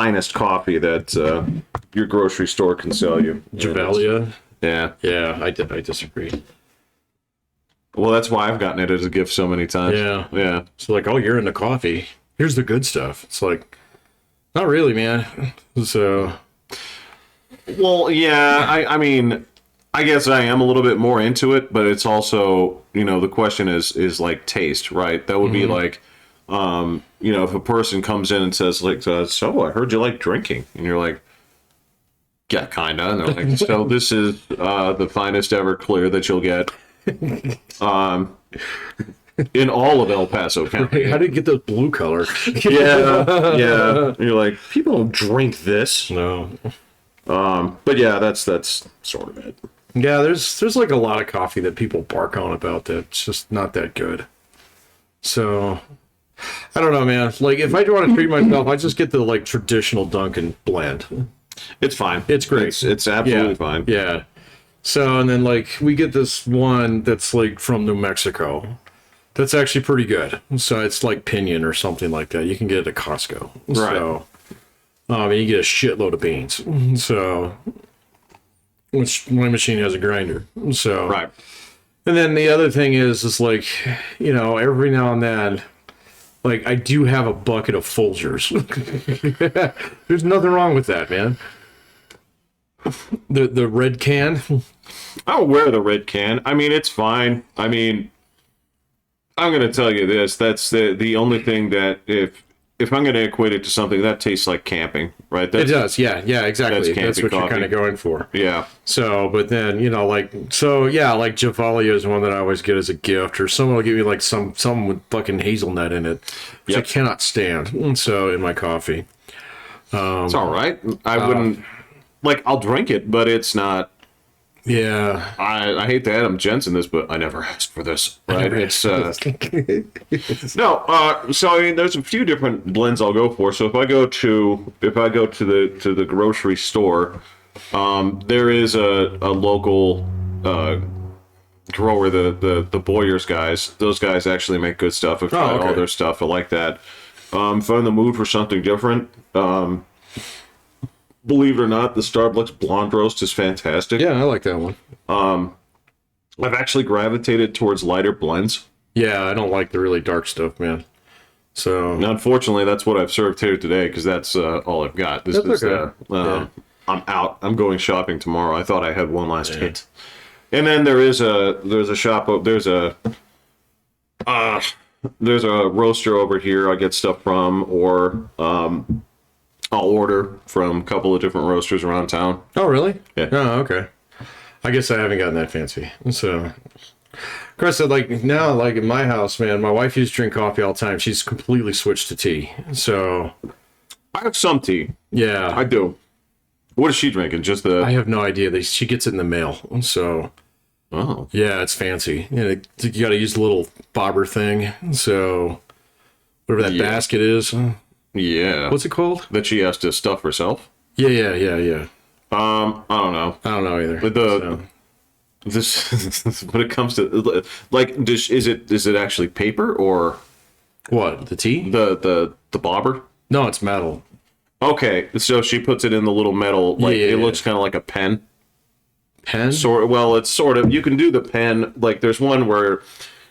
finest coffee that your grocery store can sell you. Javelia? Yeah. Yeah, I disagree. Well, that's why I've gotten it as a gift so many times. Yeah. Yeah. So like, oh, you're into coffee. Here's the good stuff. It's like, not really, man. So. Well, yeah, I mean, I guess I am a little bit more into it, but it's also, the question is like taste, right? That would be like, if a person comes in and says like, so I heard you like drinking, and you're like, yeah, kinda. And they're like, so this is the finest ever clear that you'll get in all of El Paso County. How did you get the blue color? Yeah. And you're like, people don't drink this. No. But yeah, that's sort of it. Yeah, there's like a lot of coffee that people bark on about that's just not that good. So I don't know, man. Like if I want to treat myself, I just get the like traditional Dunkin' blend. It's fine. It's great. It's absolutely fine. Yeah. So and then like we get this one that's like from New Mexico. That's actually pretty good. So it's like Pinion or something like that. You can get it at Costco. Right. So and you get a shitload of beans. So which my machine has a grinder. So right. And then the other thing is like, every now and then, like I do have a bucket of Folgers. There's nothing wrong with that, man. The red can. I'll wear the red can. I mean, it's fine. I mean, I'm going to tell you this. That's the only thing that if I'm going to equate it to something, that tastes like camping, right? It does. Yeah, exactly. That's what you're kind of going for. Yeah. So, but then, like Javalia is one that I always get as a gift, or someone will give me like some with fucking hazelnut in it, which I cannot stand. So, in my coffee. It's all right. I wouldn't, I'll drink it, but it's not. Yeah. I hate to Adam Jensen this, but I never asked for this, right? It's no. So I mean, there's a few different blends I'll go for. So if I go to the grocery store, there is a local grower, the Boyers guys. Those guys actually make good stuff. I've tried all their stuff. I like that. If I'm in the mood for something different, believe it or not, the Starbucks Blonde Roast is fantastic. Yeah, I like that one. I've actually gravitated towards lighter blends. Yeah, I don't like the really dark stuff, man. So unfortunately, that's what I've served here today because that's all I've got. This is okay. I'm out. I'm going shopping tomorrow. I thought I had one last hit. And then there's a shop. There's a roaster over here I get stuff from, or I'll order from a couple of different roasters around town. Oh, really? Yeah. Oh, okay. I guess I haven't gotten that fancy. So, Chris said, now, in my house, man, my wife used to drink coffee all the time. She's completely switched to tea. So, I have some tea. Yeah. I do. What is she drinking? Just the... I have no idea. She gets it in the mail. So, oh. Yeah, it's fancy. You got to use the little bobber thing. So, whatever that basket is. Yeah. What's it called? That she has to stuff herself? Yeah. I don't know. I don't know either. But this when it comes to is it actually paper or what? The tea? The bobber? No, it's metal. Okay, so she puts it in the little metal it looks kind of like a pen. Pen? It's sort of. You can do the pen there's one where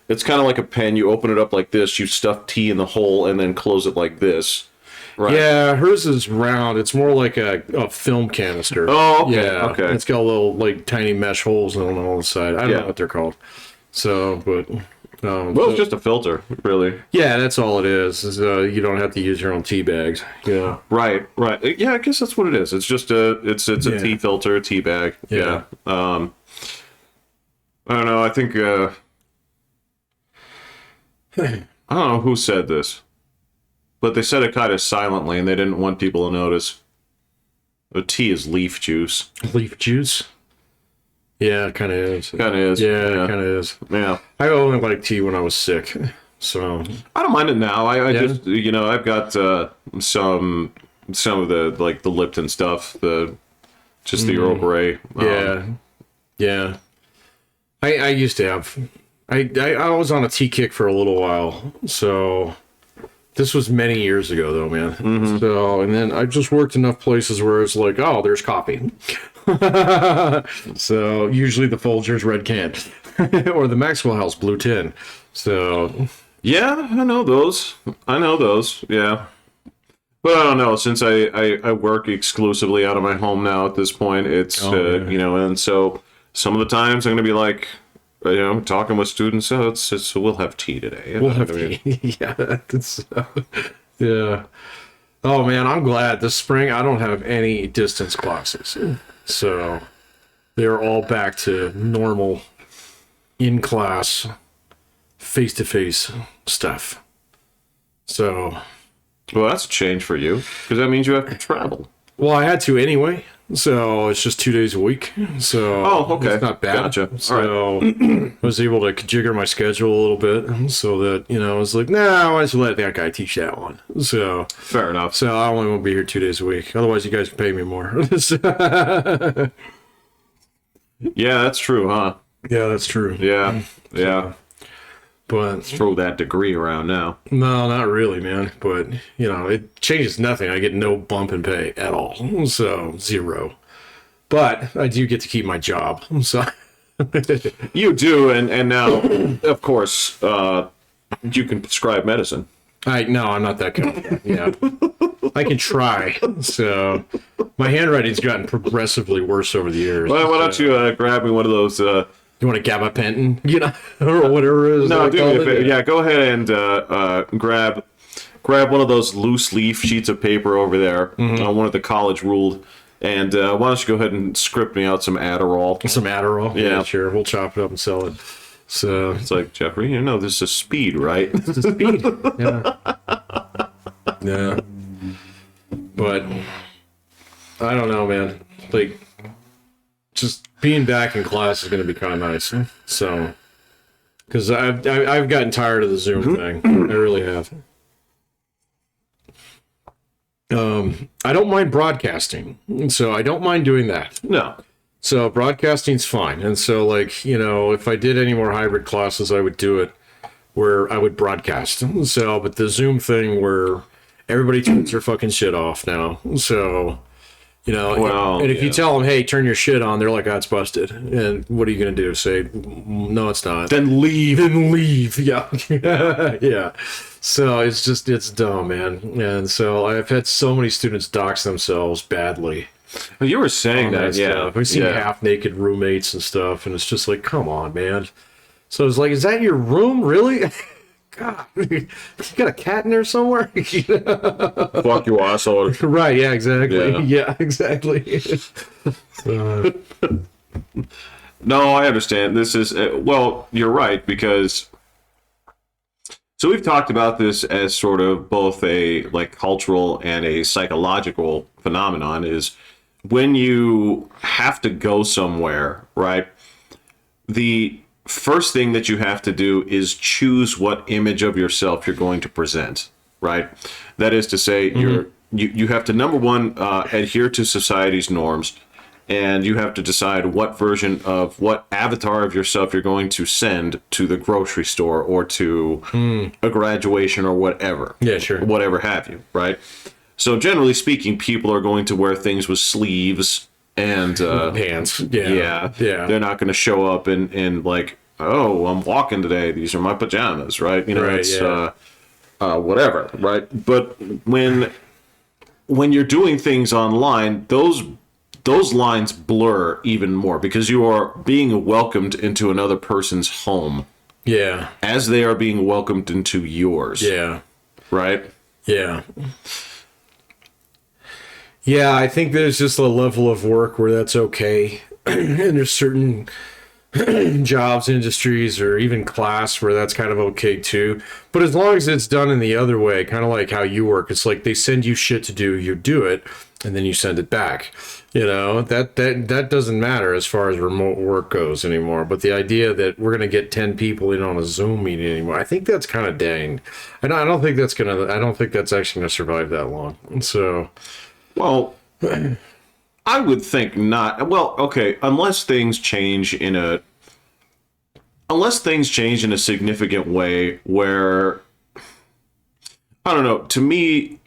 it's kind of like a pen. You open it up like this. You stuff tea in the hole and then close it like this. Right. Yeah, hers is round. It's more like a film canister. Oh, okay. Yeah, okay. It's got little tiny mesh holes on the side. I don't know what they're called. So, but it's just a filter, really. Yeah, that's all it is. You don't have to use your own tea bags. Yeah. Right. Yeah, I guess that's what it is. It's just a tea filter, a tea bag. Yeah. I don't know. I think I don't know who said this. But they said it kind of silently, and they didn't want people to notice. The tea is leaf juice. Leaf juice? Yeah, it kind of is. Kind of is. Yeah, it kind of is. Yeah. I only liked tea when I was sick, so... I don't mind it now. I just, I've got some of the Lipton stuff, the Earl Grey. Yeah. I used to have... I was on a tea kick for a little while, so... This was many years ago, though, man. So, and then I just worked enough places where it's like, oh, there's coffee. So usually the Folgers red can or the Maxwell House blue tin. So Yeah, I know those. Yeah. But I don't know, since I work exclusively out of my home now at this point, it's, you know, and so some of the times I'm going to be like, you know, talking with students, so we'll have tea today. we'll have tea. Yeah, that's, yeah. Oh man, I'm glad this spring I don't have any distance classes, so they're all back to normal in class, face to face stuff. So, Well, that's a change for you, because that means you have to travel. well, I had to anyway, so it's just 2 days a week. So, okay. it's not bad. Gotcha. So, I was able to jigger my schedule a little bit, so that I was like, nah, why don't you let that guy teach that one? So, Fair enough. so I only won't be here 2 days a week. Otherwise, you guys can pay me more. Yeah, that's true, huh? Yeah, that's true. Yeah. But Throw that degree around now. no, not really, man. But it changes nothing. I get no bump in pay at all, so 0. But I do get to keep my job. So You do, and now, of course, you can prescribe medicine. no, I'm not that kind of guy. Yeah, I can try. So my handwriting's gotten progressively worse over the years. Well, why don't you grab me one of those? You want a gabapentin, or whatever it is. No, do me a call it? favor. Yeah, go ahead and grab one of those loose leaf sheets of paper over there, one of the college ruled, and why don't you go ahead and script me out some Adderall? Some Adderall. Yeah. Sure. We'll chop it up and sell it. So It's like, Jeffrey, you know this is speed, right? it's a speed. Yeah. Yeah. But I don't know, man. Like, just being back in class is going to be kind of nice. So, because I've gotten tired of the Zoom thing. I really have. I don't mind broadcasting, so I don't mind doing that. No. So broadcasting's fine. And so, like, if I did any more hybrid classes, I would do it where I would broadcast. So, but the Zoom thing where everybody turns their fucking shit off now. So, Well, and if you yeah. tell them, hey, turn your shit on, they're like, oh, it's busted. And what are you going to do? Say, no, it's not. Then leave. Then leave. Yeah. Yeah. So it's dumb, man. And so I've had so many students dox themselves badly. Well, you were saying that, yeah. Stuff. We've seen Yeah. half-naked roommates and stuff, and it's just like, come on, man. So it's like, is that your room, really? God, you got a cat in there somewhere? Fuck you, asshole. Right? Yeah, exactly. Yeah. Yeah, exactly. No, I understand. This is, well, you're right, because so we've talked about this as sort of both a like cultural and a psychological phenomenon, is when you have to go somewhere, right? The first thing that you have to do is choose what image of yourself you're going to present, right? That is to say, you have to, number one, adhere to society's norms, and you have to decide what version of what avatar of yourself you're going to send to the grocery store or to a graduation or whatever. Yeah, sure. Whatever have you, right? So generally speaking, people are going to wear things with sleeves and Pants. yeah. They're not going to show up in like, oh, I'm walking today. These are my pajamas, right? Right, It's yeah. whatever, right? But when you're doing things online, those lines blur even more because you are being welcomed into another person's home Yeah. as they are being welcomed into yours. Yeah. Right? Yeah. Yeah, I think there's just a level of work where that's okay. And there's certain jobs, industries, or even class where that's kind of okay too. But as long as it's done in the other way, kind of like how you work, it's like they send you shit to do, you do it, and then you send it back. That doesn't matter as far as remote work goes anymore. But the idea that we're gonna get 10 people in on a Zoom meeting anymore, I think that's kind of dang. And I don't think that's actually gonna survive that long. So. Well, I would think not. Well, okay, unless things change in a significant way where I don't know. To me,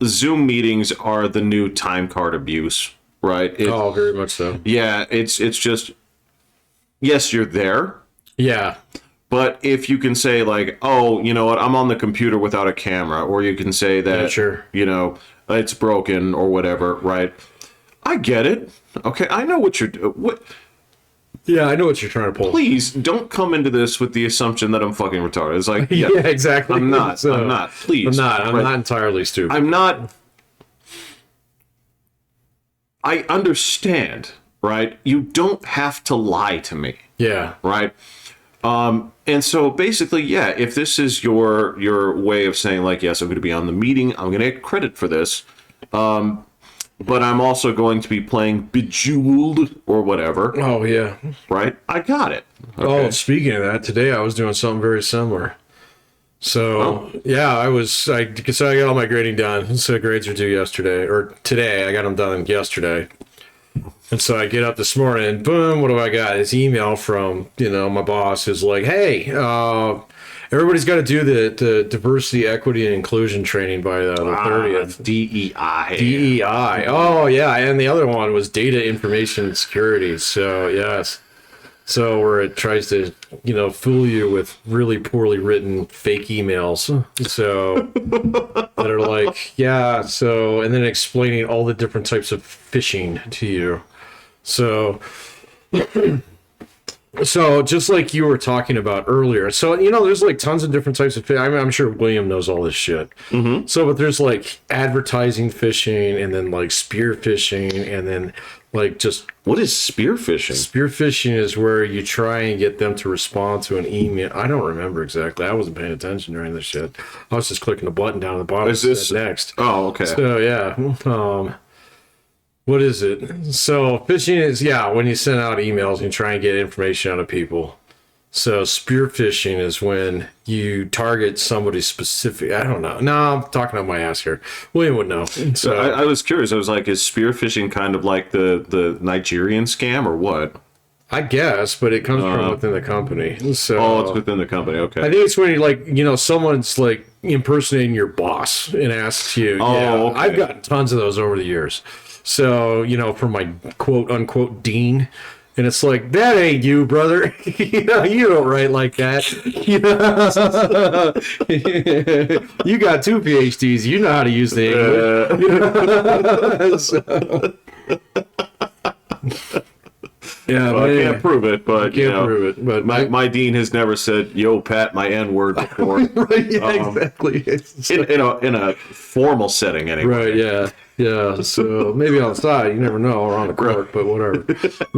Zoom meetings are the new time card abuse, right? Oh, very much so. Yeah, it's just, yes, you're there, Yeah. but if you can say like, oh, you know what, I'm on the computer without a camera, or you can say that, Yeah, sure. you know, it's broken or whatever, right? I get it. Okay, I know what you're doing. Yeah, I know what you're trying to pull. Please don't come into this with the assumption that I'm fucking retarded. It's like, Yeah, yeah, exactly. I'm not. So, I'm not. Please. I'm right? not entirely stupid. I'm not. I understand, right? You don't have to lie to me, Yeah. right? And so basically, yeah, if this is your way of saying like, yes, I'm going to be on the meeting, I'm going to get credit for this, but I'm also going to be playing Bejeweled or whatever, Oh, yeah. right? I got it. Oh, speaking of that, today I was doing something very similar. So, yeah, I got all my grading done. So grades are due yesterday, or today. I got them done yesterday. And so I get up this morning, and boom, what do I got? This email from, my boss is like, hey, everybody's got to do the diversity, equity, and inclusion training by the 30th. DEI. DEI. Oh, yeah. And the other one was data information security. So, yes. So where it tries to, fool you with really poorly written fake emails. So that are like, yeah. So, and then explaining all the different types of phishing to you. So, so just like you were talking about earlier, so there's like tons of different types of phishing. I'm sure William knows all this shit. Mm-hmm. So, but there's like advertising phishing, and then like spear phishing, and then like just what is spear phishing? Spear phishing is where you try and get them to respond to an email. I don't remember exactly. I wasn't paying attention during this shit. I was just clicking a button down at the bottom. Is this next? Oh, okay. So yeah. What is it? So phishing is, when you send out emails and you try and get information out of people. So spear phishing is when you target somebody specific. I don't know. No, I'm talking out my ass here. William would know. So I was curious. I was like, is spear phishing kind of like the Nigerian scam or what? I guess, but it comes from within the company. So it's within the company. Okay. I think it's when you someone's like impersonating your boss and asks you. Okay. I've gotten tons of those over the years. So, from my quote unquote dean, and it's like, that ain't you, brother. You don't write like that. You got 2 PhDs. You know how to use the English. Yeah, well, I can't prove it, but prove it. But my dean has never said, "Yo, Pat, my N word" before. Right? Yeah, exactly. In a formal setting, anyway. Right? Yeah. Yeah. So maybe on the side, you never know, or on the court, but whatever.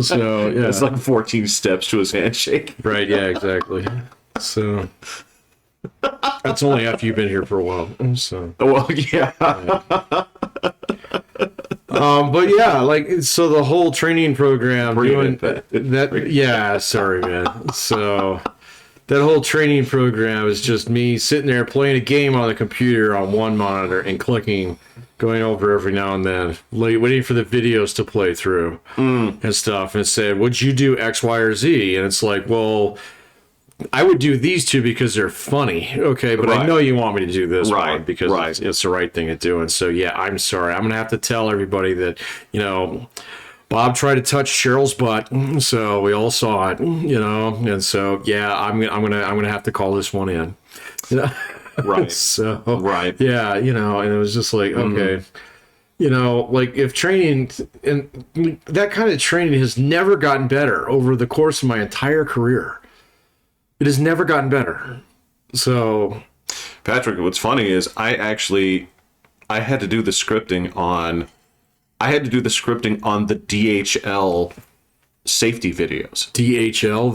So yeah, it's like 14 steps to his handshake. Right? Yeah. Exactly. So that's only after you've been here for a while. So well, yeah. But yeah, like, so the whole training program doing that. Yeah, sorry, man. So that whole training program is just me sitting there playing a game on the computer on one monitor and clicking, going over every now and then, waiting for the videos to play through and stuff. And it said, would you do X, Y, or Z? And it's like, well, I would do these two because they're funny. Okay, but I know you want me to do this one because it's the right thing to do. And so, yeah, I'm sorry. I'm going to have to tell everybody that, Bob tried to touch Cheryl's butt. So we all saw it, and so, yeah, I'm going to have to call this one in. Right. So, right. Yeah, and it was just like, okay. Like if training, and that kind of training has never gotten better over the course of my entire career. It has never gotten better. So, Patrick, what's funny is I had to do the scripting on the DHL safety videos. DHL,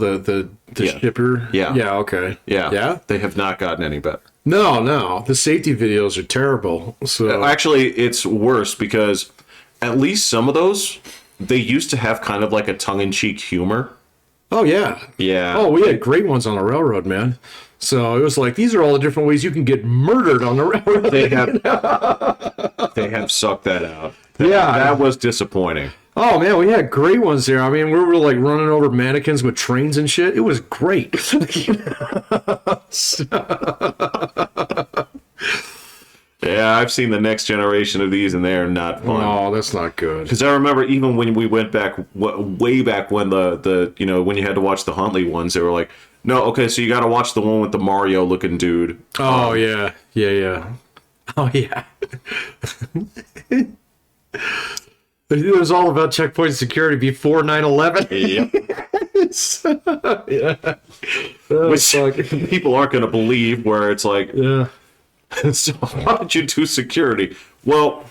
the shipper? Yeah. Yeah, okay. Yeah. Yeah? They have not gotten any better. No. The safety videos are terrible. So actually, it's worse because at least some of those, they used to have kind of like a tongue-in-cheek humor. Oh, yeah. Yeah. Oh, we had great ones on the railroad, man. So it was like, these are all the different ways you can get murdered on the railroad. They have sucked that out. Yeah. That was disappointing. Oh, man, we had great ones there. I mean, we were like running over mannequins with trains and shit. It was great. Yeah, I've seen the next generation of these, and they are not fun. Oh, that's not good. Because I remember even when we went back, way back when the when you had to watch the Huntley ones, they were like, no, okay, so you got to watch the one with the Mario looking dude. Oh yeah. Oh yeah. It was all about checkpoint security before 9/11. Yep. Yeah. Which people aren't going to believe, where it's like, Yeah. so why did you do security? Well,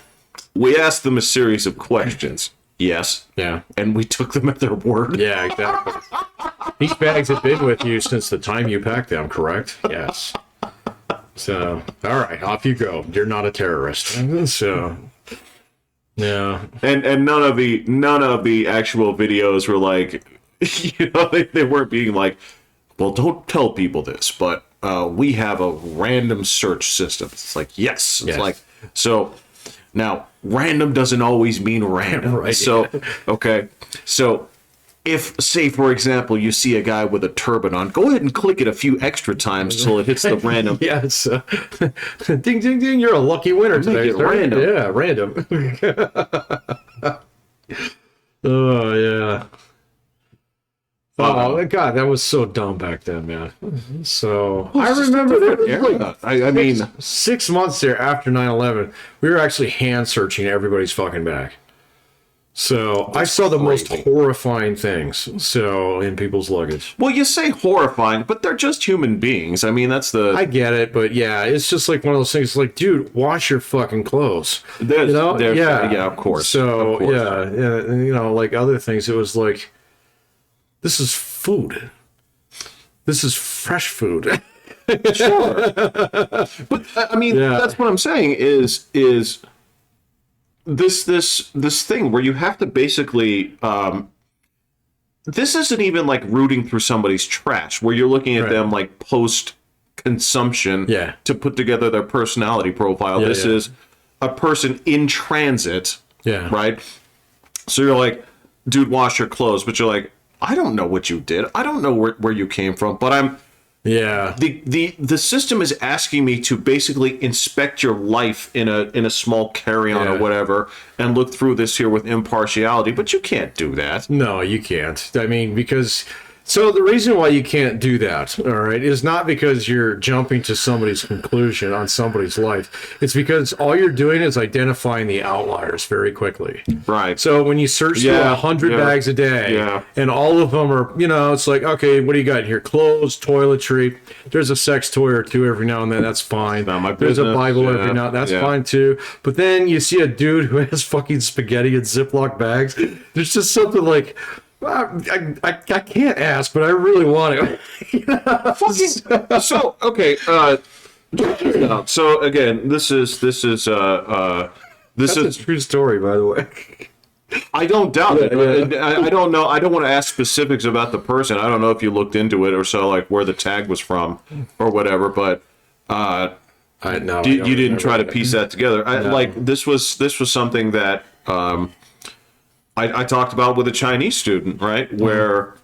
we asked them a series of questions. Yes. Yeah. And we took them at their word. Yeah, exactly. These bags have been with you since the time you packed them, correct? Yes. So, all right, off you go. You're not a terrorist. So, yeah. And none of the actual videos were like, they weren't being like, well, don't tell people this, but we have a random search system. It's like, yes. It's like, so now random doesn't always mean random. Right. So, okay. So if, say, for example, you see a guy with a turban on, go ahead and click it a few extra times until it hits the random. Yes. Ding, ding, ding. You're a lucky winner today. It random. Yeah, random. Oh, yeah. Oh, God, that was so dumb back then, man. So, I remember that. I mean, 6 months there after 9/11, we were actually hand searching everybody's fucking bag. So I saw the most horrifying things. So in people's luggage. well, you say horrifying, but they're just human beings. I mean, that's the. I get it, but yeah, it's just like one of those things. Like, dude, wash your fucking clothes. There's, You know? yeah, of course. So of course. yeah, you know, like other things, it was like, this is food. This is fresh food. Sure. But I mean, that's what I'm saying is this thing where you have to basically this isn't even like rooting through somebody's trash, where you're looking at them like post consumption to put together their personality profile. This is a person in transit. Yeah. Right? So you're like, dude, wash your clothes, but you're like, I don't know what you did. I don't know where you came from, but I'm the system is asking me to basically inspect your life in a small carry-on or whatever and look through this here with impartiality, but you can't do that. No, you can't. I mean, because so the reason why you can't do that, all right, is not because you're jumping to somebody's conclusion on somebody's life. It's because all you're doing is identifying the outliers very quickly. Right. So when you search through 100 bags a day, and all of them are, you know, it's like, okay, what do you got here? Clothes, toiletry. There's a sex toy or two every now and then. That's fine. Not my There's business. a Bible every now and then. That's fine too. But then you see a dude who has fucking spaghetti in Ziploc bags. There's just something like, I can't ask, but I really want to. So okay, so again, this is That's a true story, by the way. I don't doubt it. I don't know. I don't want to ask specifics about the person. I don't know if you looked into it or so, like where the tag was from or whatever. But you didn't try to piece that together. Like this was something that I talked about with a Chinese student, right? Where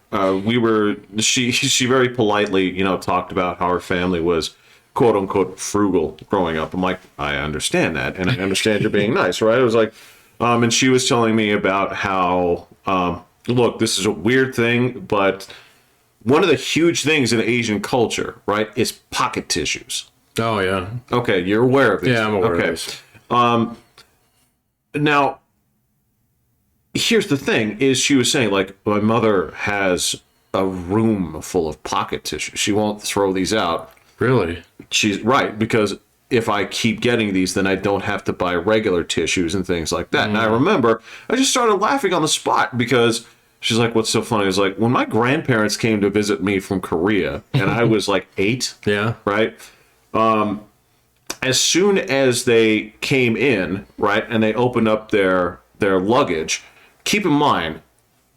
she very politely, you know, talked about how her family was quote unquote frugal growing up. I'm like, I understand that, and I understand you're being nice, right? I was like, and she was telling me about how, look, this is a weird thing, but one of the huge things in Asian culture, right, is pocket tissues. Oh yeah. Okay, you're aware of this. Yeah, I'm aware of this. Now, here's the thing: is she was saying like, my mother has a room full of pocket tissues. She won't throw these out. Really? She's right, because if I keep getting these, then I don't have to buy regular tissues and things like that. And I remember I just started laughing on the spot because she's like, what's so funny? I was like, when my grandparents came to visit me from Korea and I was like 8, right? As soon as they came in, right, and they opened up their luggage, keep in mind,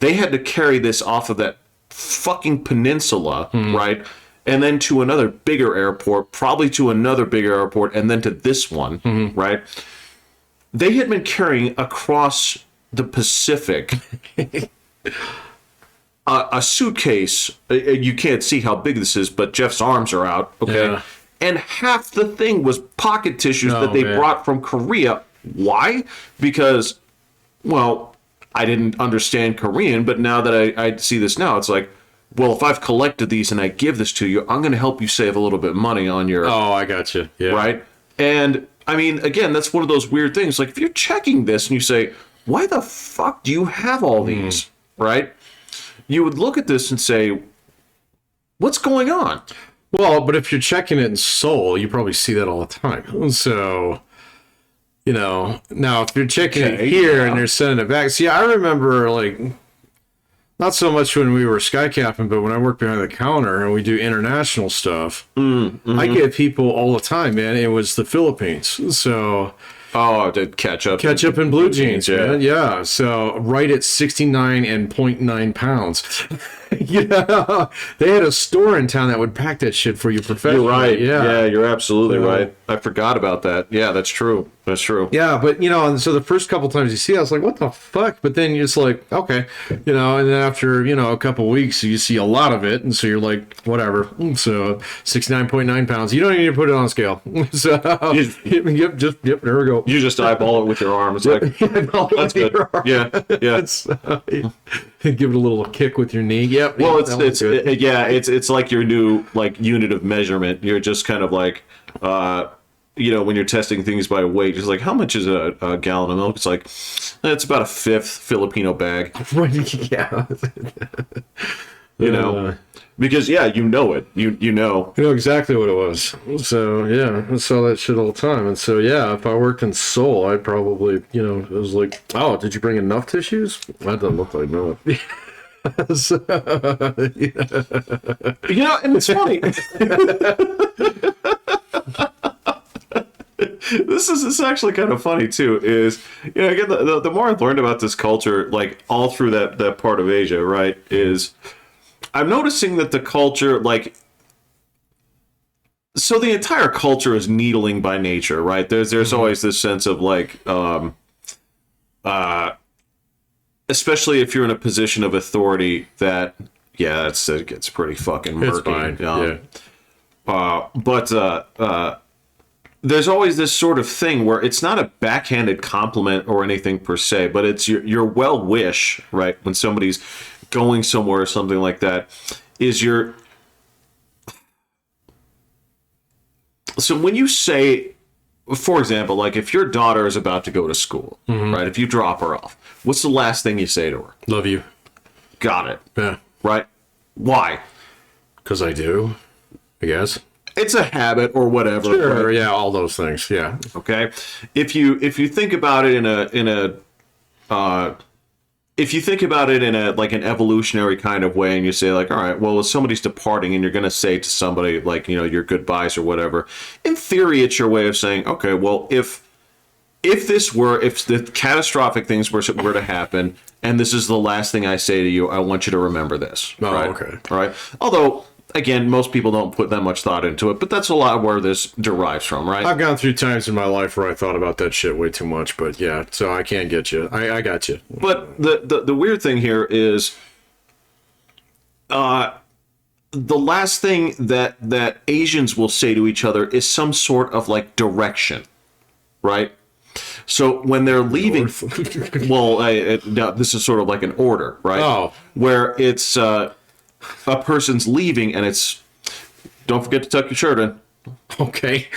they had to carry this off of that fucking peninsula, right? And then to another bigger airport, probably to another bigger airport, and then to this one, right? They had been carrying across the Pacific a suitcase. You can't see how big this is, but Jeff's arms are out, okay? and half the thing was pocket tissues that they brought from Korea. Why? Because, well, I didn't understand Korean, but now that I see this now, it's like, well, if I've collected these and I give this to you, I'm going to help you save a little bit of money on your... Oh, I got you. Yeah. Right? And, I mean, again, that's one of those weird things. Like, if you're checking this and you say, why the fuck do you have all these? Right? You would look at this and say, what's going on? Well, but if you're checking it in Seoul, you probably see that all the time. So, you know, now if you're checking it here and they're sending it back. See, I remember, like, not so much when we were skycapping, but when I worked behind the counter and we do international stuff, I get people all the time, man. It was the Philippines. So... Oh, the ketchup. Ketchup and blue jeans, man. Yeah. So right at 69.9 pounds. Yeah. They had a store in town that would pack that shit for you professionally. You're right. Yeah, you're absolutely right. I forgot about that. Yeah, that's true. That's true. Yeah, but, you know, and so the first couple times you see it, I was like, what the fuck? But then you're just like, okay. You know, and then after, you know, a couple weeks, you see a lot of it. And so you're like, whatever. So 69.9 pounds. You don't even need to put it on a scale. So, yep, there we go. You just eyeball it with your arm. It's like, that's good. Yeah, yeah. Give it a little kick with your knee. Yep. Well, it's like your new like unit of measurement. You're just kind of like, you know, when you're testing things by weight, it's like, how much is a gallon of milk? It's like, it's about a fifth Filipino bag. Yeah. You know, because you know it. You know. You know exactly what it was. So yeah, I saw that shit all the time. And so yeah, if I worked in Seoul, I'd probably, you know, it was like, oh, did you bring enough tissues? That doesn't look like milk. So, you know, and it's funny. This is actually kind of funny too. Is, you know, again, the more I've learned about this culture, like all through that part of Asia, right, is I'm noticing that the culture, like, so the entire culture is needling by nature, right? There's always this sense of like, especially if you're in a position of authority, that it gets pretty fucking murky. It's fine. But there's always this sort of thing where it's not a backhanded compliment or anything per se, but it's your well wish, right? When somebody's going somewhere or something like that, is your... So when you say, for example, like if your daughter is about to go to school, right? If you drop her off, what's the last thing you say to her? Love you. Got it. Yeah. Right? Why? Because I do, I guess. It's a habit or whatever. Sure, right? yeah, all those things, yeah. Okay. If you think about it if you think about it in a like an evolutionary kind of way, and you say like, all right, well, if somebody's departing and you're going to say to somebody like, you know, your goodbyes or whatever, in theory, it's your way of saying, okay, well, if the catastrophic things were to happen, and this is the last thing I say to you, I want you to remember this. Oh, right? okay. All right. Although, again, most people don't put that much thought into it, but that's a lot where this derives from, right? I've gone through times in my life where I thought about that shit way too much, but yeah, so I can't get you. I got you. But the weird thing here is, the last thing that Asians will say to each other is some sort of like direction, right? So when they're leaving, well, now this is sort of like an order, right? Oh. Where it's a person's leaving and it's, don't forget to tuck your shirt in. Okay.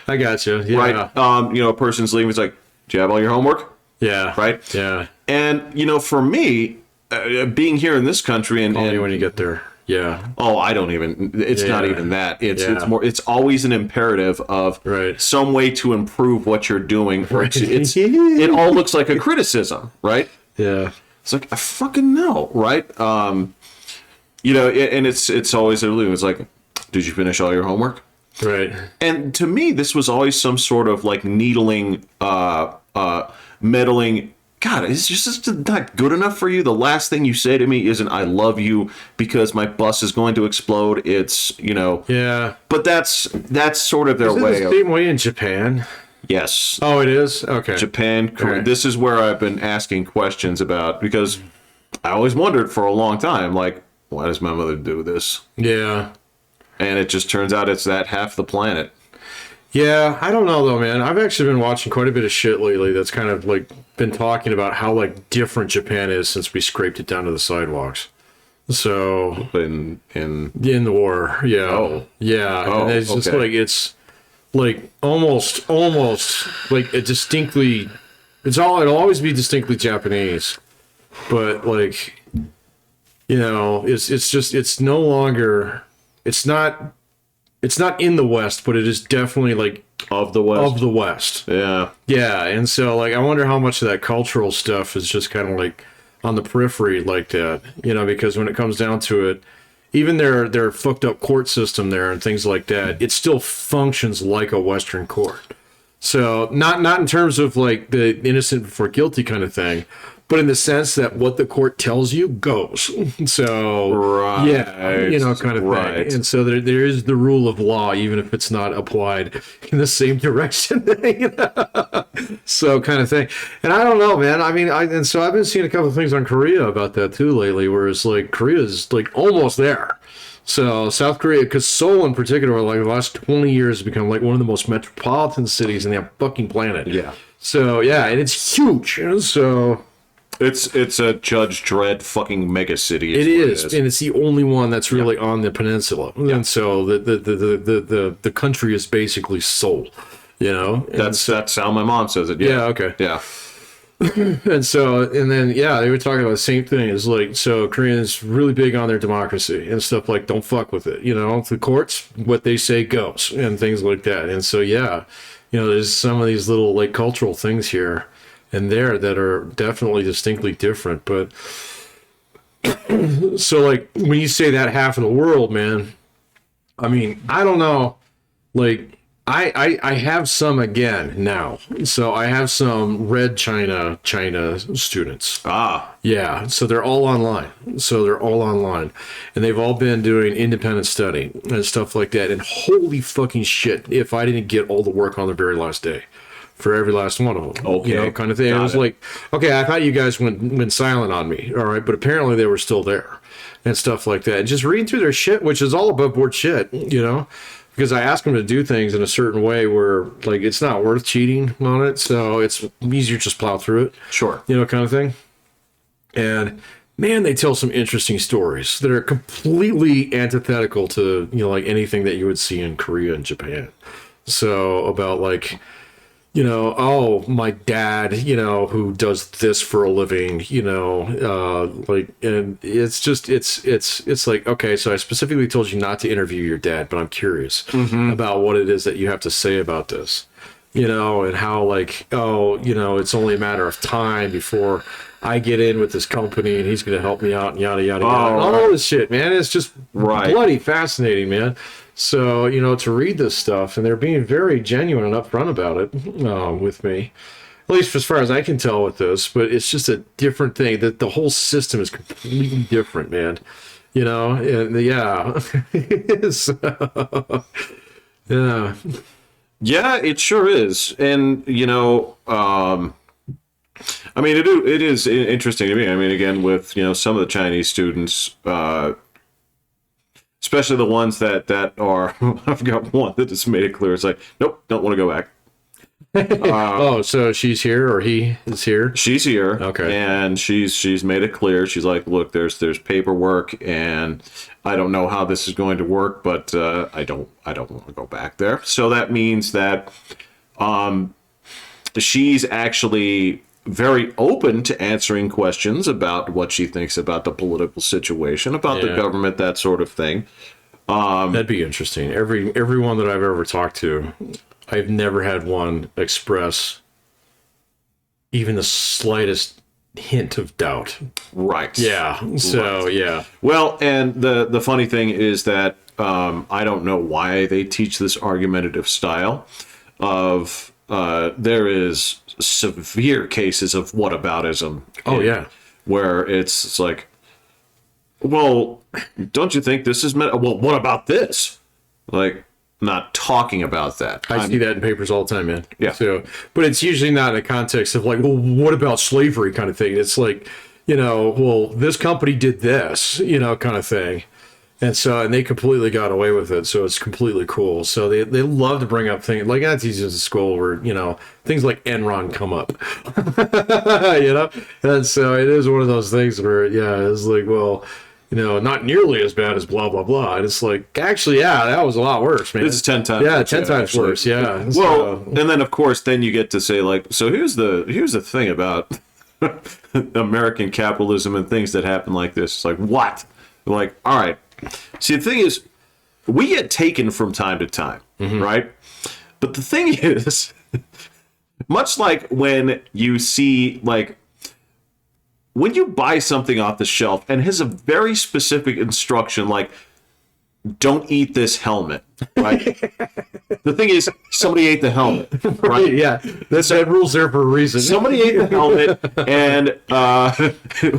I got you. Yeah. Right. You know, a person's leaving. It's like, do you have all your homework? Yeah. Right. Yeah. And, you know, for me, being here in this country and only when you get there. Yeah. Oh, I don't even. It's not even that. It's more. It's always an imperative of some way to improve what you're doing. Right. It all looks like a criticism, right? Yeah. It's like I fucking know, right? You know, and it's always it's like, did you finish all your homework? Right. And to me, this was always some sort of like needling, meddling. God, it's just not good enough for you. The last thing you say to me isn't "I love you" because my bus is going to explode. It's, you know. Yeah. But that's sort of their way. Is it the same way in Japan? Yes. Oh, it is? Okay. Japan. Right. This is where I've been asking questions about, because I always wondered for a long time, like, why does my mother do this? Yeah. and it just turns out it's that half the planet. Yeah, I don't know though, man. I've actually been watching quite a bit of shit lately that's kind of like been talking about how like different Japan is since we scraped it down to the sidewalks. So In the war, yeah, yeah, Oh, and it's just okay. like it's like almost like a distinctly. It'll always be distinctly Japanese, but like it's no longer. It's not in the West, but it is definitely like of the West. of the West. Yeah. Yeah, and so like I wonder how much of that cultural stuff is just kind of like on the periphery like that, because when it comes down to it, even their fucked up court system there and things like that, it still functions like a Western court. So not in terms of like the innocent before guilty kind of thing, but in the sense that what the court tells you goes. So Right. yeah, kind of Right. thing. And so there is the rule of law, even if it's not applied in the same direction. So kind of thing. And I don't know, man. I mean, so I've been seeing a couple of things on Korea about that too lately, where it's like Korea's like almost there. So South Korea, because Seoul in particular, like the last 20 years, has become like one of the most metropolitan cities in the fucking planet. Yeah. So yeah, and it's huge. And so It's a Judge Dredd fucking mega city. it is, and it's the only one that's really on the peninsula. And so the country is basically Seoul. And That's how my mom says it. yeah, okay. Yeah. And so, and then, yeah, they were talking about the same thing. It's like, so Koreans really big on their democracy and stuff like, don't fuck with it. The courts, what they say goes and things like that. And so, yeah, there's some of these little like cultural things here and there that are definitely distinctly different. But so like when you say that half of the world, man, I mean, I don't know, like, I have some again now. So I have some red China students. Ah. Yeah. So they're all online. And they've all been doing independent study and stuff like that. And holy fucking shit, if I didn't get all the work on the very last day for every last one of them. Okay. Kind of thing. It was like, okay, I thought you guys went silent on me. All right. But apparently they were still there and stuff like that. And just reading through their shit, which is all above board shit, because I ask them to do things in a certain way where like it's not worth cheating on it, so it's easier to just plow through it. Sure. Kind of thing. And man, they tell some interesting stories that are completely antithetical to like anything that you would see in Korea and Japan. So about like oh, my dad, who does this for a living, like, and it's just, it's like, okay, so I specifically told you not to interview your dad, but I'm curious about what it is that you have to say about this, and how like, oh, it's only a matter of time before I get in with this company and he's going to help me out and yada, yada, yada. All this shit, man. It's just bloody fascinating, man. So, to read this stuff, and they're being very genuine and upfront about it with me, at least as far as I can tell with this, but it's just a different thing. That the whole system is completely different, man. And yeah. So, yeah. Yeah, it sure is. And, I mean, it is interesting to me. I mean, again, with, some of the Chinese students, especially the ones that are, I've got one that just made it clear. It's like, nope, don't want to go back. So she's here, or he is here? She's here. Okay. And she's made it clear. She's like, look, there's paperwork, and I don't know how this is going to work, but I don't want to go back there. So that means that she's actually very open to answering questions about what she thinks about the political situation, about the government, that sort of thing. That'd be interesting. Everyone that I've ever talked to, I've never had one express even the slightest hint of doubt. Right. Yeah. So, yeah. Well, and the funny thing is that I don't know why they teach this argumentative style of there is severe cases of whataboutism. Oh, yeah. Where it's like, well, don't you think this is well, what about this? Like, not talking about that. I see that in papers all the time, man. Yeah. So, but it's usually not in the context of like, well, what about slavery kind of thing? It's like, well, this company did this, kind of thing. And they completely got away with it. So it's completely cool. So they love to bring up things like that teaches in school where, you know, things like Enron come up, you know? And so it is one of those things where, yeah, it's like, well, you know, not nearly as bad as blah, blah, blah. And it's like, actually, yeah, that was a lot worse, man. It's 10 times. Yeah, 10 times actually. worse. Yeah. Well, So, and then of course, then you get to say like, so here's the thing about American capitalism and things that happen like this. It's like, what? Like, all right. See, the thing is, we get taken from time to time, right? But the thing is, much like when you see, like, when you buy something off the shelf and it has a very specific instruction, like, don't eat this helmet, right? The thing is, somebody ate the helmet, right? yeah, that rule's there for a reason. Somebody ate the helmet, and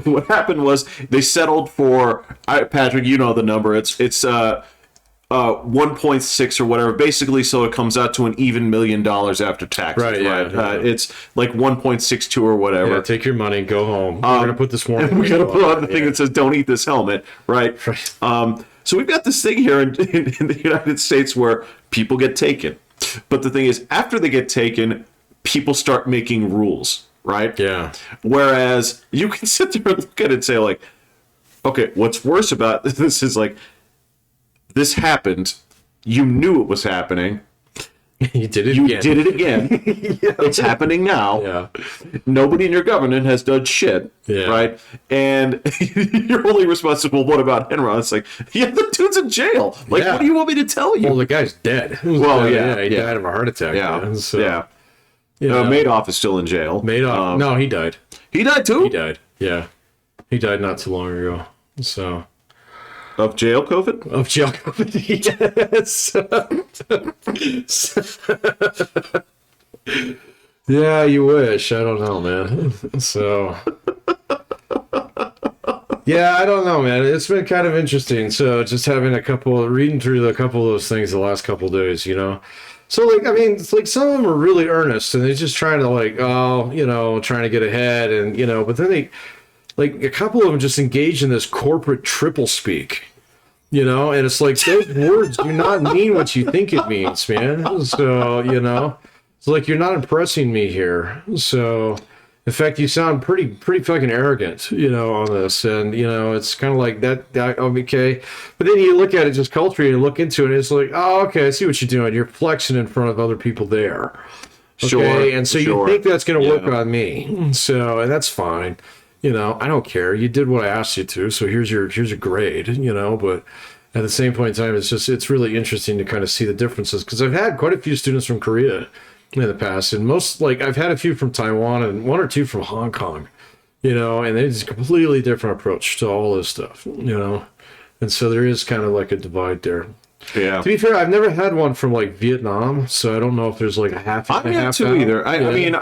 what happened was they settled for, Patrick, you know the number. It's 1.6 or whatever, basically, so it comes out to an even $1 million after taxes. Right, yeah. It's like 1.62 or whatever. Yeah, take your money, go home. We're gonna put this warning. We're gonna put on the thing that says "Don't eat this helmet," right? So we've got this thing here in the United States where people get taken, but the thing is, after they get taken, people start making rules, right? Yeah. Whereas you can sit there and look at it and say, like, okay, what's worse about this is like, this happened, you knew it was happening. You did it You again. did it again. It's happening now. Yeah. Nobody in your government has done shit, Yeah. right? And you're only responsible. What about Enron? It's like, yeah, the dude's in jail. Like, Yeah. what do you want me to tell you? Well, the guy's dead. Well, He yeah. died of a heart attack. Yeah, man. So, yeah. you know, Madoff is still in jail. Madoff. No, he died. He died too? He died. Yeah. He died not too long ago. So. Of jail COVID? Of jail COVID. Yes. Yeah, you wish. I don't know, man. So. Yeah, I don't know, man. It's been kind of interesting. So just having reading through a couple of those things the last couple of days, you know. So, like, I mean, it's like some of them are really earnest and they're just trying to, like, trying to get ahead and, you know, but then like, a couple of them just engage in this corporate triple speak, you know, and it's like, those words do not mean what you think it means, man. So, you know, it's like, you're not impressing me here. So, in fact, you sound pretty fucking arrogant, you know, on this. And, you know, it's kind of like that, okay. But then you look at it just culturally and look into it, and it's like, oh, okay, I see what you're doing. You're flexing in front of other people there. Okay? Sure. And so you think that's going to work on me. So, and that's fine. You know, I don't care. You did what I asked you to, so here's your grade, you know, but at the same point in time, it's really interesting to kind of see the differences, because I've had quite a few students from Korea in the past, and I've had a few from Taiwan and one or two from Hong Kong, you know, and it's a completely different approach to all this stuff, you know, and so there is kind of like a divide there. Yeah. To be fair, I've never had one from like Vietnam, so I don't know if there's like a half. I'm not too either. I mean,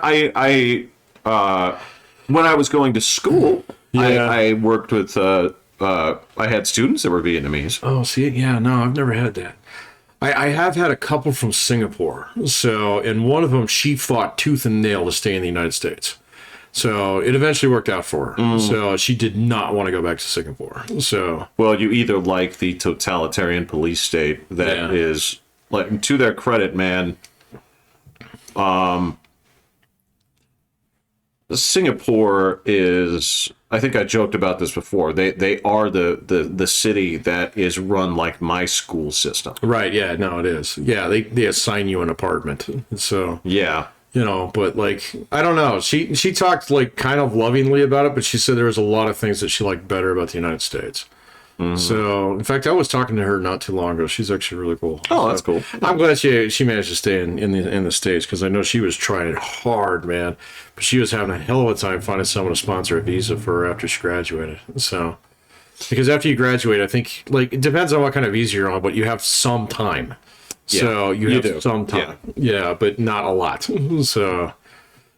when I was going to school, I worked with, I had students that were Vietnamese. Oh, see, yeah, no, I've never had that. I have had a couple from Singapore. So, and one of them, she fought tooth and nail to stay in the United States. So it eventually worked out for her. So she did not want to go back to Singapore. So, well, you either like the totalitarian police state that is, like, to their credit, man. Singapore is, I think I joked about this before. They are the city that is run like my school system. right, yeah, no, it is. Yeah, they assign you an apartment. So, Yeah. you know, but like, I don't know. She talked like kind of lovingly about it, but she said there was a lot of things that she liked better about the United States. So, in fact, I was talking to her not too long ago. She's actually really cool. Oh, that's cool. I'm glad she managed to stay in the States, because I know she was trying it hard, man. But she was having a hell of a time finding someone to sponsor a visa for her after she graduated. So, because after you graduate, I think, like, it depends on what kind of visa you're on, but you have some time. So you have some time. Yeah, but not a lot. So,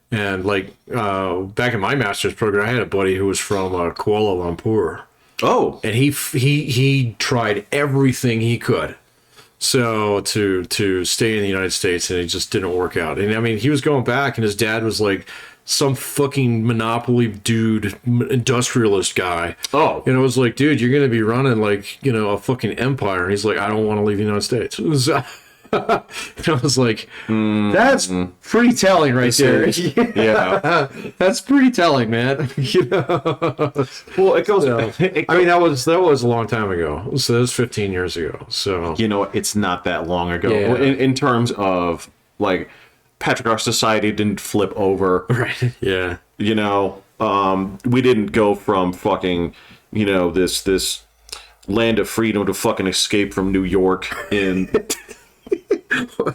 and like back in my master's program, I had a buddy who was from Kuala Lumpur. Oh. And he tried everything he could to stay in the United States, and it just didn't work out. And I mean, he was going back, and his dad was like some fucking monopoly dude, industrialist guy. Oh. And I was like, dude, you're going to be running like, you know, a fucking empire. And he's like, I don't want to leave the United States. So, and I was like, that's pretty telling right there. Yeah. That's pretty telling, man. You know? Well, it goes. I mean, that was a long time ago. So that was 15 years ago. So You know, it's not that long ago. Yeah. In terms of, like, Patrick, our society didn't flip over. right. Yeah. You know, we didn't go from fucking, you know, this land of freedom to fucking escape from New York in.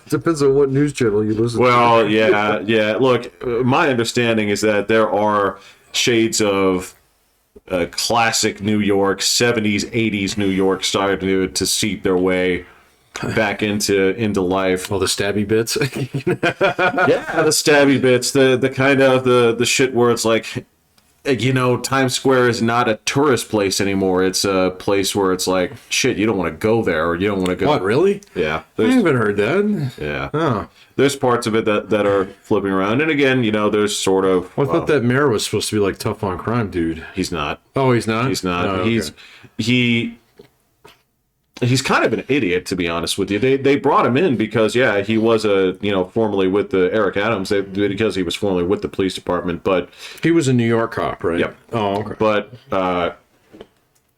Depends on what news channel you listen to. Well, yeah. Look, my understanding is that there are shades of classic New York, 70s, 80s New York starting to seep their way back into life. All the stabby bits. Yeah, the stabby bits, the kind of the shit where it's like, you know, Times Square is not a tourist place anymore. It's a place where it's like, shit, you don't want to go there, or you don't want to go. What, really? Yeah. I haven't heard that. Yeah. Oh. There's parts of it that are flipping around. And again, you know, there's sort of... Well, I thought that mayor was supposed to be like tough on crime, dude. He's not. Oh, he's not? He's not. Oh, okay. He's kind of an idiot, to be honest with you. They brought him in because, yeah, he was formerly with the Eric Adams, because he was formerly with the police department, but... He was a New York cop, right? Yep. Oh, okay. But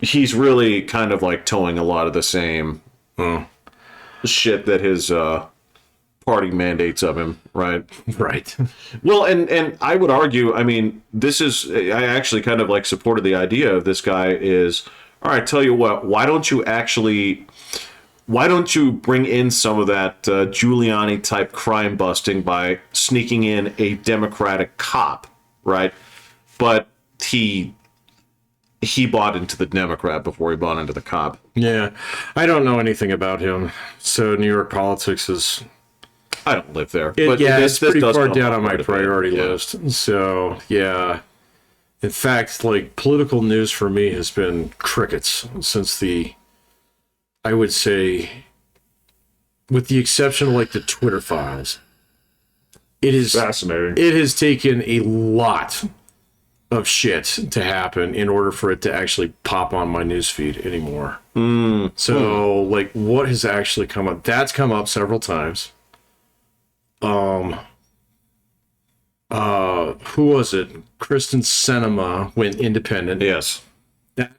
he's really kind of like towing a lot of the same shit that his party mandates of him, right? Right. Well, and I would argue, I mean, I actually kind of like supported the idea of this guy is, all right, tell you what, why don't you bring in some of that Giuliani type crime busting by sneaking in a Democratic cop, right? But he bought into the Democrat before he bought into the cop. Yeah. I don't know anything about him. So New York politics is... I don't live there. It's pretty does far come down up on my quite a bit. priority Yeah. list. So, yeah. In fact, like, political news for me has been crickets since I would say, with the exception of, like, the Twitter files. It is Fascinating. It has taken a lot of shit to happen in order for it to actually pop on my newsfeed anymore. So, like, what has actually come up? That's come up several times. Who was it? Kristen Sinema went independent. Yes.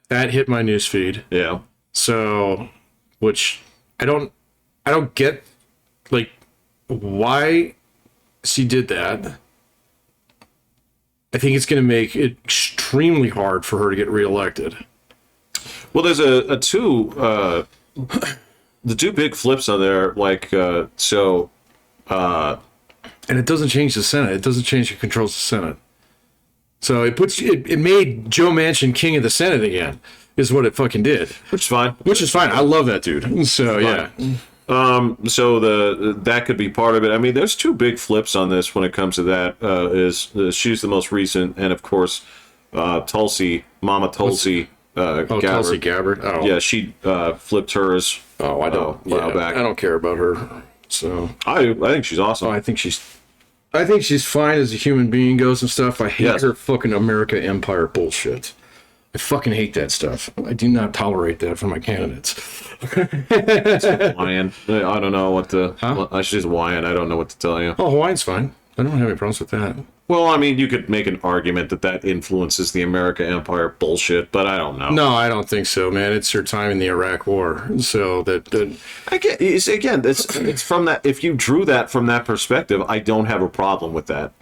That hit my newsfeed. Yeah. So, which I don't get, like, why she did that. I think it's going to make it extremely hard for her to get reelected. Well, there's the two big flips on there, like, And it doesn't change the Senate. It doesn't change who controls the Senate. So it made Joe Manchin king of the Senate again, is what it fucking did. which is fine. Which is fine. I love that dude. So, yeah. So that could be part of it. I mean, there's two big flips on this when it comes to that. She's the most recent, and of course, Mama Tulsi Gabbard. Tulsi Gabbard. Oh, Yeah, she flipped hers. Oh, I don't. a while back. I don't care about her. So I think she's awesome. I think she's fine as a human being goes and stuff. I hate Yes. her fucking America Empire bullshit. I fucking hate that stuff. I do not tolerate that from my candidates. Hawaiian. I don't know what to. Huh? She's Hawaiian. I don't know what to tell you. Oh, Hawaiian's fine. I don't have any problems with that. Well, I mean, you could make an argument that influences the America Empire bullshit, but I don't know. No, I don't think so, man. It's her time in the Iraq War. So that Again, it's from that. If you drew that from that perspective, I don't have a problem with that.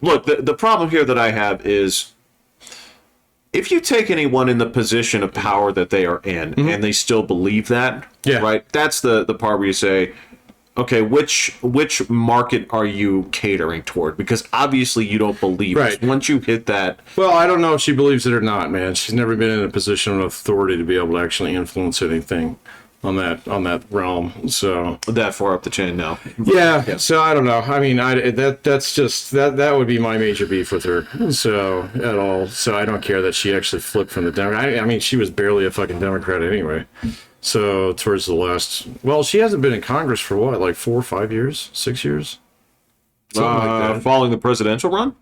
Look, the problem here that I have is, if you take anyone in the position of power that they are in, and they still believe that, Yeah. right? That's the part where you say, okay, which market are you catering toward? Because obviously you don't believe Right. it. Once you hit that, Well, I don't know if she believes it or not, man. She's never been in a position of authority to be able to actually influence anything on that realm. So that far up the chain now. yeah. So I don't know. I mean, that's just that would be my major beef with her. So at all. So I don't care that she actually flipped from the Democrat. I mean, she was barely a fucking Democrat anyway. So towards the last, well, she hasn't been in Congress for what, like 4 or 5 years, 6 years? Something like that. Following the presidential run?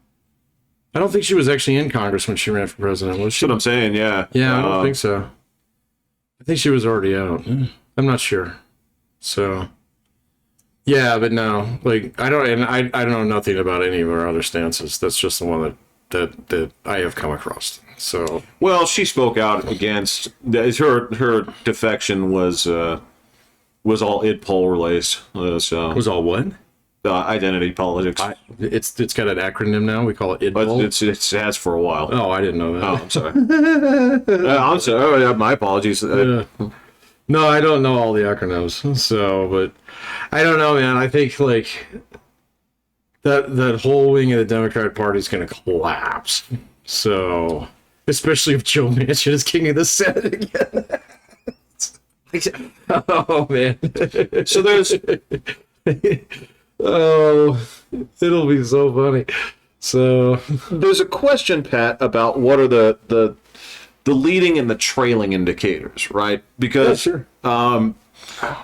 I don't think she was actually in Congress when she ran for president, was she? That's what I'm saying, yeah. Yeah, I don't think so. I think she was already out. I'm not sure. So, yeah, but no, like I don't know nothing about any of her other stances. That's just the one that I have come across. So, well, she spoke out against her defection was all IDPOL related. So was all what? Identity politics. It's got an acronym now. We call it IDPOL. It has for a while. Oh, I didn't know that. Oh, I'm sorry. I'm sorry. Oh, yeah, my apologies. No, I don't know all the acronyms. So, but I don't know, man. I think like that whole wing of the Democratic Party is going to collapse. So, especially if Joe Manchin is king of the Senate again. Oh man. So there's. Oh, it'll be so funny. So there's a question, Pat, about what are the leading and the trailing indicators, right? Because yeah, sure.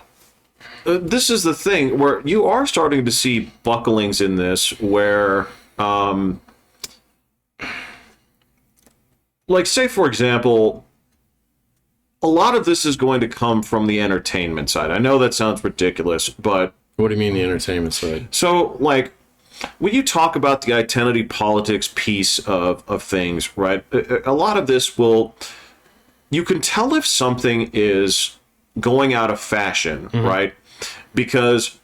This is the thing where you are starting to see bucklings in this where, like, say, for example, a lot of this is going to come from the entertainment side. I know that sounds ridiculous, but... What do you mean the entertainment side? So, like, when you talk about the identity politics piece of things, right, a lot of this you can tell if something is going out of fashion, right? Because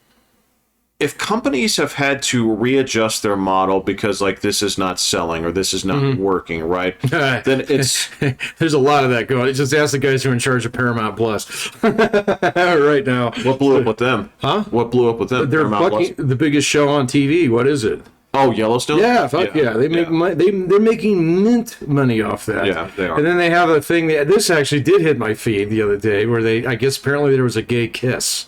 if companies have had to readjust their model because, like, this is not selling or this is not working, right? Then it's... There's a lot of that going. It's just ask the guys who are in charge of Paramount Plus right now. What blew up with them? Huh? What blew up with them? They're fucking the biggest show on TV. What is it? Oh, Yellowstone? Yeah, fuck yeah. They make they're making mint money off that. Yeah, they are. And then they have a thing this actually did hit my feed the other day where I guess apparently there was a gay kiss.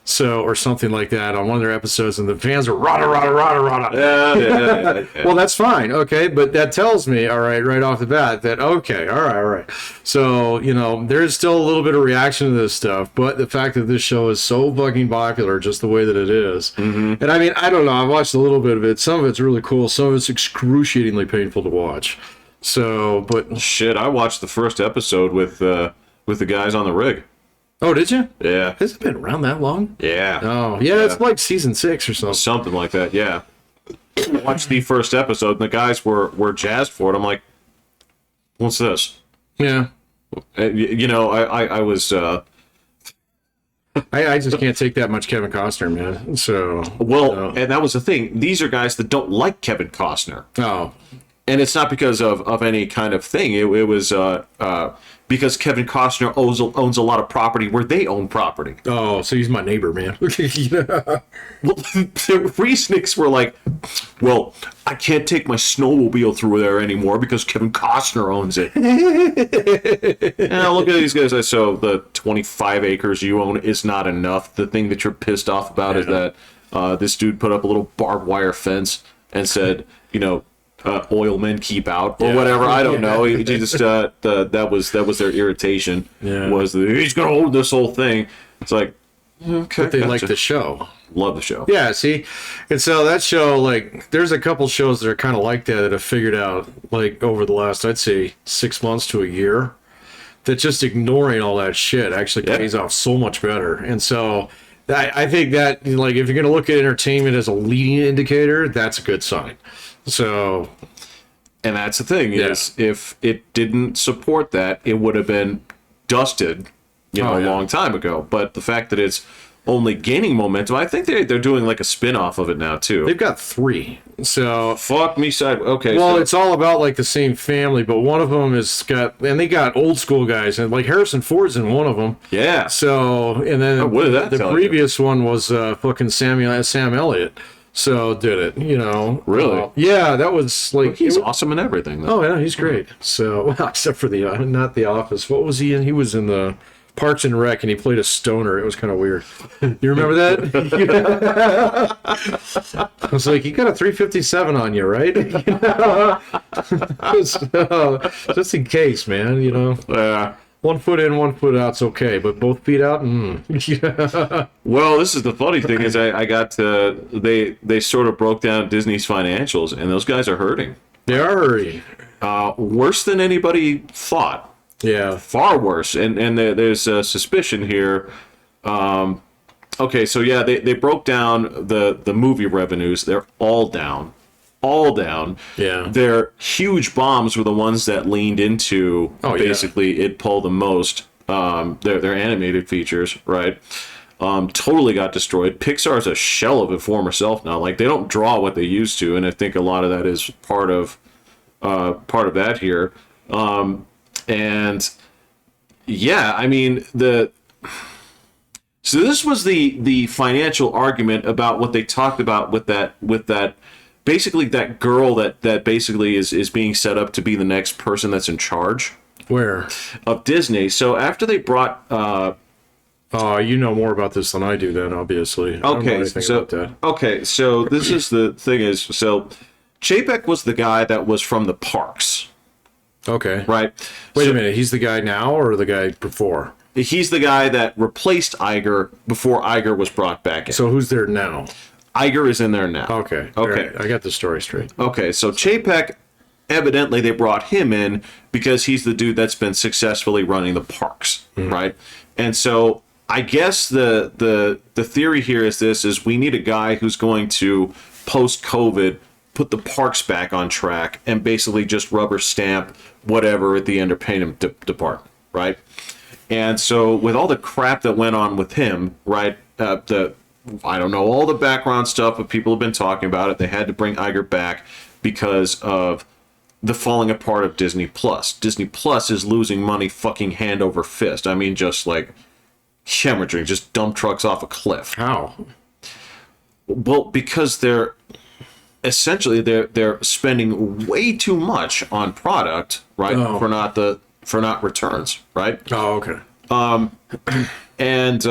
So, or something like that on one of their episodes, and the fans were rah rah rah rah rah. Yeah. Well, that's fine, okay, but that tells me, all right off the bat, that okay, all right. So, there's still a little bit of reaction to this stuff, but the fact that this show is so fucking popular, just the way that it is, and I mean, I don't know, I've watched a little bit of it. Some of it's really cool, some of it's excruciatingly painful to watch. So, but shit, I watched the first episode with the guys on the rig. Oh, did you? Yeah. Has it been around that long? Yeah. Oh, yeah, it's like season 6 or something. Something like that, yeah. I watched the first episode, and the guys were jazzed for it. I'm like, what's this? Yeah. I was... I just can't take that much Kevin Costner, man. So... Well, and that was the thing. These are guys that don't like Kevin Costner. Oh. And it's not because of any kind of thing. It was... because Kevin Costner owns a lot of property where they own property. Oh, so he's my neighbor, man. Well, the reasonings were like, well, I can't take my snowmobile through there anymore because Kevin Costner owns it. And I look at these guys, so the 25 acres you own is not enough. The thing that you're pissed off about is that this dude put up a little barbed wire fence and said, oil men keep out or whatever. I don't know. He just that was their irritation. Yeah. Was that he's gonna own this whole thing. It's like, okay, but they like the show. Love the show. Yeah, see, and so that show, like, there's a couple shows that are kind of like that have figured out, like, over the last, I'd say, 6 months to a year, that just ignoring all that shit actually pays off so much better. And so I think that, like, if you're gonna look at entertainment as a leading indicator, that's a good sign. So, and that's the thing is, if it didn't support that, it would have been dusted, a long time ago. But the fact that it's only gaining momentum, I think they're doing like a spin-off of it now too. They've got 3. So fuck me side. Okay. Well, it's all about like the same family, but one of them has got, and they got old school guys, and like Harrison Ford's in one of them. Yeah. So, and then what did that the previous one was fucking Sam Elliott. So did it, Really? Yeah, that was like... He's awesome in everything, though. Oh, yeah, he's great. So, except for not The Office. What was he in? He was in the Parks and Rec, and he played a stoner. It was kind of weird. You remember that? I was like, you got a 357 on you, right? Yeah. 1 foot in, 1 foot out's okay, but both feet out, yeah. Well, this is the funny thing is I got to, they sort of broke down Disney's financials, and those guys are hurting. They are hurting. Worse than anybody thought. Yeah. Far worse. And there's a suspicion here. Okay, so yeah, they broke down the movie revenues. They're all down. All down. Yeah. Their huge bombs were the ones that leaned into basically IDPOL the most. Their animated features, right? Totally got destroyed. Pixar's a shell of its former self now. Like, they don't draw what they used to, and I think a lot of that is part of that here. And yeah, I mean, so this was the financial argument about what they talked about with that basically that girl that basically is being set up to be the next person that's in charge. Where? Of Disney. So after they brought you know more about this than I do then, obviously. I don't know anything about that. Okay, so this is the thing is, so Chapek was the guy that was from the parks. Okay. Right? Wait a minute, he's the guy now or the guy before? He's the guy that replaced Iger before Iger was brought back in. So who's there now? Iger is in there now. Okay. Okay. Right. I got the story straight. Okay, so Chapek, evidently they brought him in because he's the dude that's been successfully running the parks, right? And so I guess the theory here is we need a guy who's going to, post-COVID, put the parks back on track and basically just rubber stamp whatever at the entertainment department, right? And so with all the crap that went on with him, right, I don't know, all the background stuff, but people have been talking about it. They had to bring Iger back because of the falling apart of Disney Plus. Disney Plus is losing money fucking hand over fist. I mean, just like hemorrhaging, just dump trucks off a cliff. How? Well, because they're spending way too much on product, right? Oh. For not returns, right? Oh, okay. And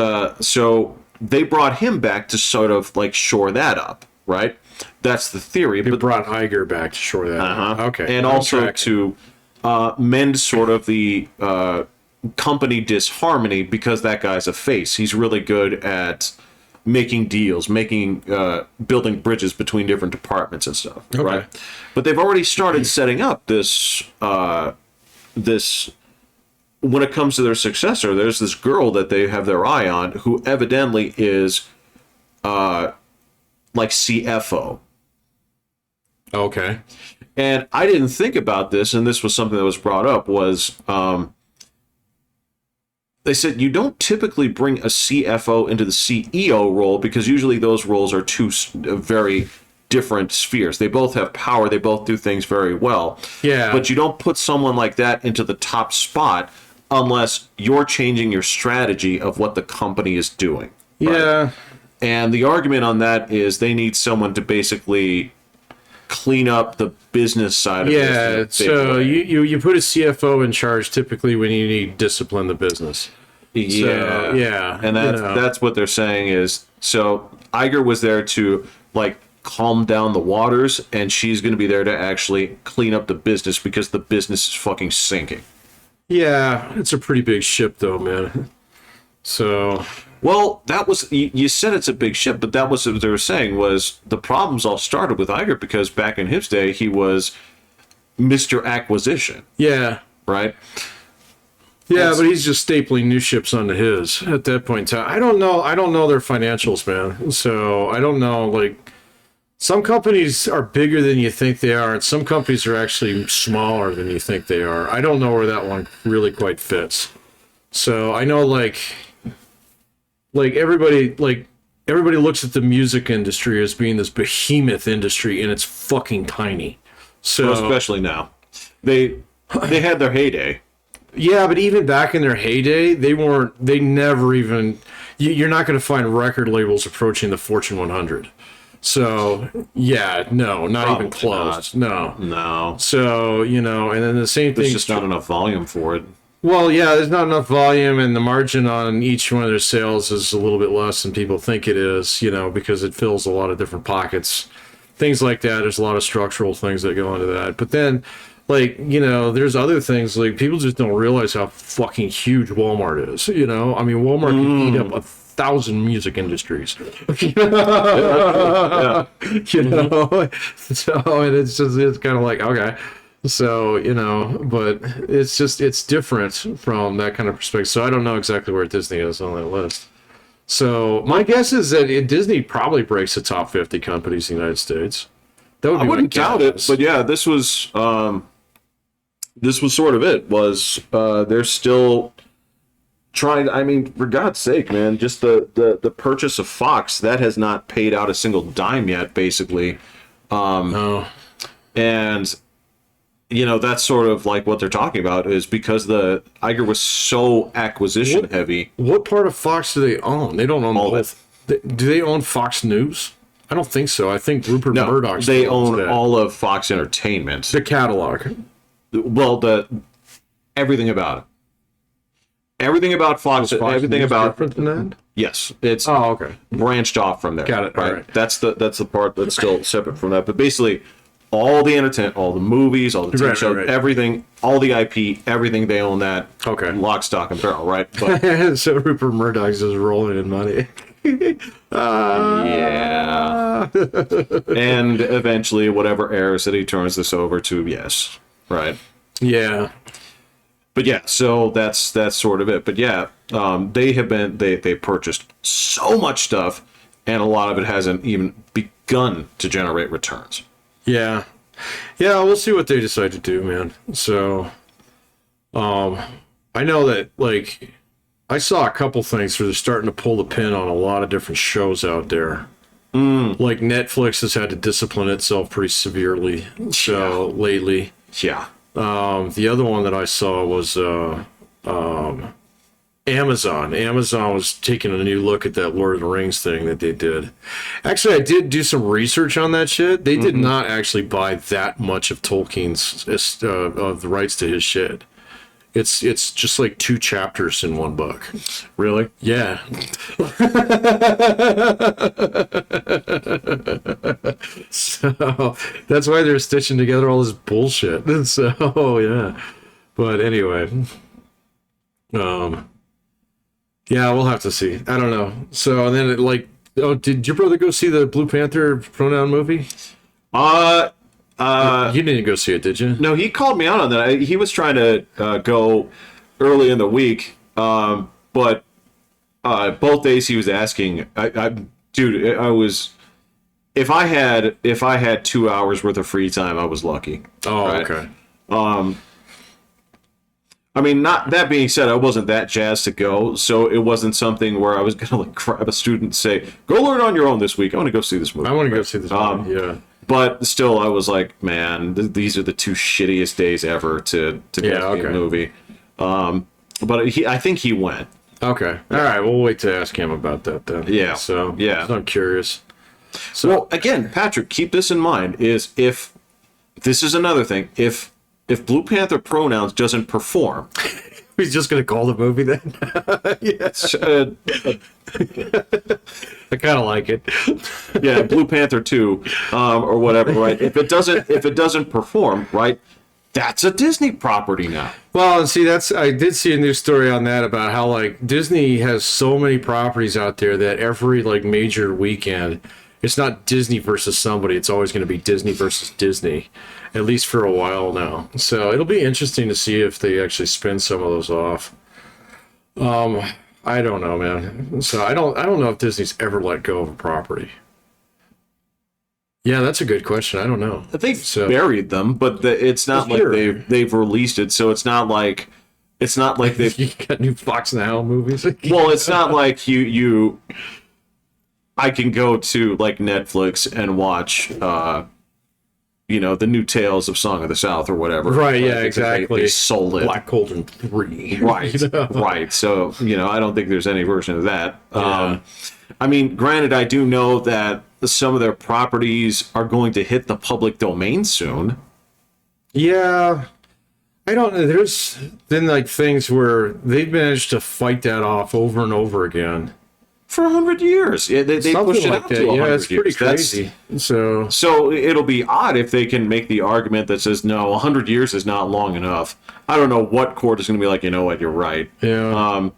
so they brought him back to sort of like shore that up, right? That's the theory. They But brought Iger back to shore that. Okay. and I'm also tracking. to mend sort of the company disharmony, because that guy's a face. He's really good at making deals, building bridges between different departments and stuff, right? But they've already started setting up this when it comes to their successor. There's this girl that they have their eye on who evidently is like CFO. Okay. And I didn't think about this, and this was something that was brought up, was they said you don't typically bring a CFO into the CEO role because usually those roles are two very different spheres. They both have power. They both do things very well. Yeah. But you don't put someone like that into the top spot unless you're changing your strategy of what the company is doing. Right? Yeah. And the argument on that is they need someone to basically clean up the business side of this. Yeah. in a big So way. you put a CFO in charge typically when you need to discipline the business. Yeah, yeah, and that's what they're saying is, so Iger was there to like calm down the waters, and she's going to be there to actually clean up the business because the business is fucking sinking. Yeah, it's a pretty big ship though, man. So, well, that was you said it's a big ship, but that was what they were saying was the problems all started with Iger because back in his day he was Mr. Acquisition, yeah. right? Yeah, but he's just stapling new ships onto his at that point in time. I don't know their financials, man. So I don't know, like, some companies are bigger than you think they are, and some companies are actually smaller than you think they are. I don't know where that one really quite fits. So I know like everybody looks at the music industry as being this behemoth industry, and it's fucking tiny. So Well, especially now, they had their heyday. yeah, but even back in their heyday, they never even, you're not going to find record labels approaching the Fortune 100. So, yeah, no, not Probably even close. not. No. No, So, and then the same thing. there's just not enough volume for it. Well, yeah, there's not enough volume, and the margin on each one of their sales is a little bit less than people think it is, because it fills a lot of different pockets. Things like that. There's a lot of structural things that go into that. But then, like, you know, there's other things, like, people just don't realize how fucking huge Walmart is, you know? I mean, Walmart can eat up 1,000 music industries. You know? So, and it's kind of like, okay. So, you know, but it's different from that kind of perspective. So I don't know exactly where Disney is on that list. So my guess is that Disney probably breaks the top 50 companies in the United States. That would be I wouldn't doubt it, guess. but yeah, this was sort of it. Was they're still trying? I mean, for God's sake, man, just the purchase of Fox that has not paid out a single dime yet, basically. Oh. And you know, that's sort of like what they're talking about is because the Iger was so acquisition heavy. What part of Fox do they own? They don't own All both. Do they own Fox News? I don't think so. I think Rupert No, Murdoch. they owns own that. all of Fox Entertainment. The catalog. Well, everything about it. Everything about Fox, Fox everything News about different than that? yes, it's Oh, okay. branched off from there. Got it, Right. all right. That's the part that's still separate from that. But basically, all the entertainment, all the movies, all the TV shows, right. everything, all the IP, everything they own that. Okay. Lock, stock, and barrel. Right. But So Rupert Murdoch's just rolling in money. yeah. And eventually, whatever heirs that he turns this over to, yes. Right. Yeah. But yeah, so that's sort of it. But yeah, they purchased so much stuff, and a lot of it hasn't even begun to generate returns. Yeah. Yeah, we'll see what they decide to do, man. So I know that, like, I saw a couple things where they're starting to pull the pin on a lot of different shows out there. Like Netflix has had to discipline itself pretty severely lately. Yeah. The other one that I saw was Amazon. Amazon was taking a new look at that Lord of the Rings thing that they did. Actually, I did do some research on that shit. They did not actually buy that much of Tolkien's of the rights to his shit. It's just like 2 chapters in one book. Really? Yeah. So that's why they're stitching together all this bullshit. So yeah. But anyway. Yeah, we'll have to see. I don't know. So then did your brother go see the Blue Panther pronoun movie? You didn't go see it, did you? No, he called me out on that. He was trying to go early in the week, but both days he was asking. Dude, I was. If I had 2 hours worth of free time, I was lucky. Oh, right? okay. I mean, not that being said, I wasn't that jazzed to go, so it wasn't something where I was gonna like grab a student and say, "Go learn on your own this week. I want to go see this movie." I want to go see this movie. Yeah. But still, I was like, man, these are the 2 shittiest days ever to go see a movie. But I think he went. Okay. All right. We'll wait to ask him about that then. Yeah. So yeah, I'm curious. So well, again, Patrick, keep this in mind. Is if this is another thing, if Blue Panther pronouns doesn't perform, he's just gonna call the movie then. yes, I kind of like it. yeah, Blue Panther 2, or whatever, right? If it doesn't perform, right, that's a Disney property now. Well, see, I did see a news story on that about how like Disney has so many properties out there that every like major weekend, it's not Disney versus somebody. It's always going to be Disney versus Disney, at least for a while now. So it'll be interesting to see if they actually spin some of those off. I don't know, man. So I don't know if Disney's ever let go of a property. Yeah, that's a good question. I don't know. They've buried them, but it's not like they've released it. So it's not like they've You got new Fox Now movies. well, it's not like I can go to like Netflix and watch the new Tales of Song of the South or whatever. Right, yeah, Because exactly. They sold it. Black Cauldron 3. Right, You know? right. So, I don't think there's any version of that. I mean, granted, I do know that some of their properties are going to hit the public domain soon. Yeah. I don't know. There's been like things where they've managed to fight that off over and over again. For 100 years. Yeah, they pushed it out to 100 Yeah, it's pretty years. crazy. So it'll be odd if they can make the argument that says, no, 100 years is not long enough. I don't know what court is going to be like, you know what, you're right. Yeah.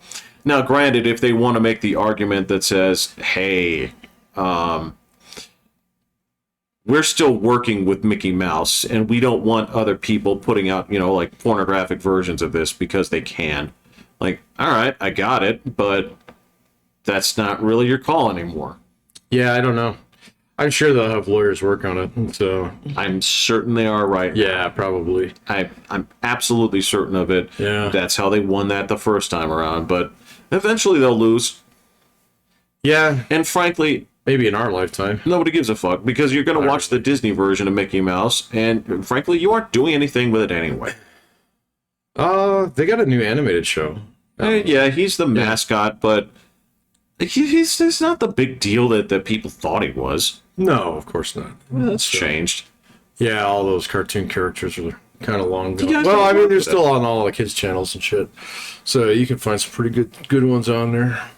Now, granted, if they want to make the argument that says, hey, we're still working with Mickey Mouse, and we don't want other people putting out, like pornographic versions of this because they can. Like, all right, I got it, but that's not really your call anymore. Yeah, I don't know. I'm sure they'll have lawyers work on it. So I'm certain they are right. Yeah, probably. I'm absolutely certain of it. Yeah. That's how they won that the first time around, but eventually they'll lose. Yeah. And frankly, maybe in our lifetime. Nobody gives a fuck because you're going to watch the Disney version of Mickey Mouse, and frankly, you aren't doing anything with it anyway. They got a new animated show. Yeah, he's the mascot, but he's not the big deal that people thought he was. No, of course not. That's changed. Yeah, all those cartoon characters are kind of long gone. Yeah, well, I mean, they're still on all the kids' channels and shit, so you can find some pretty good ones on there.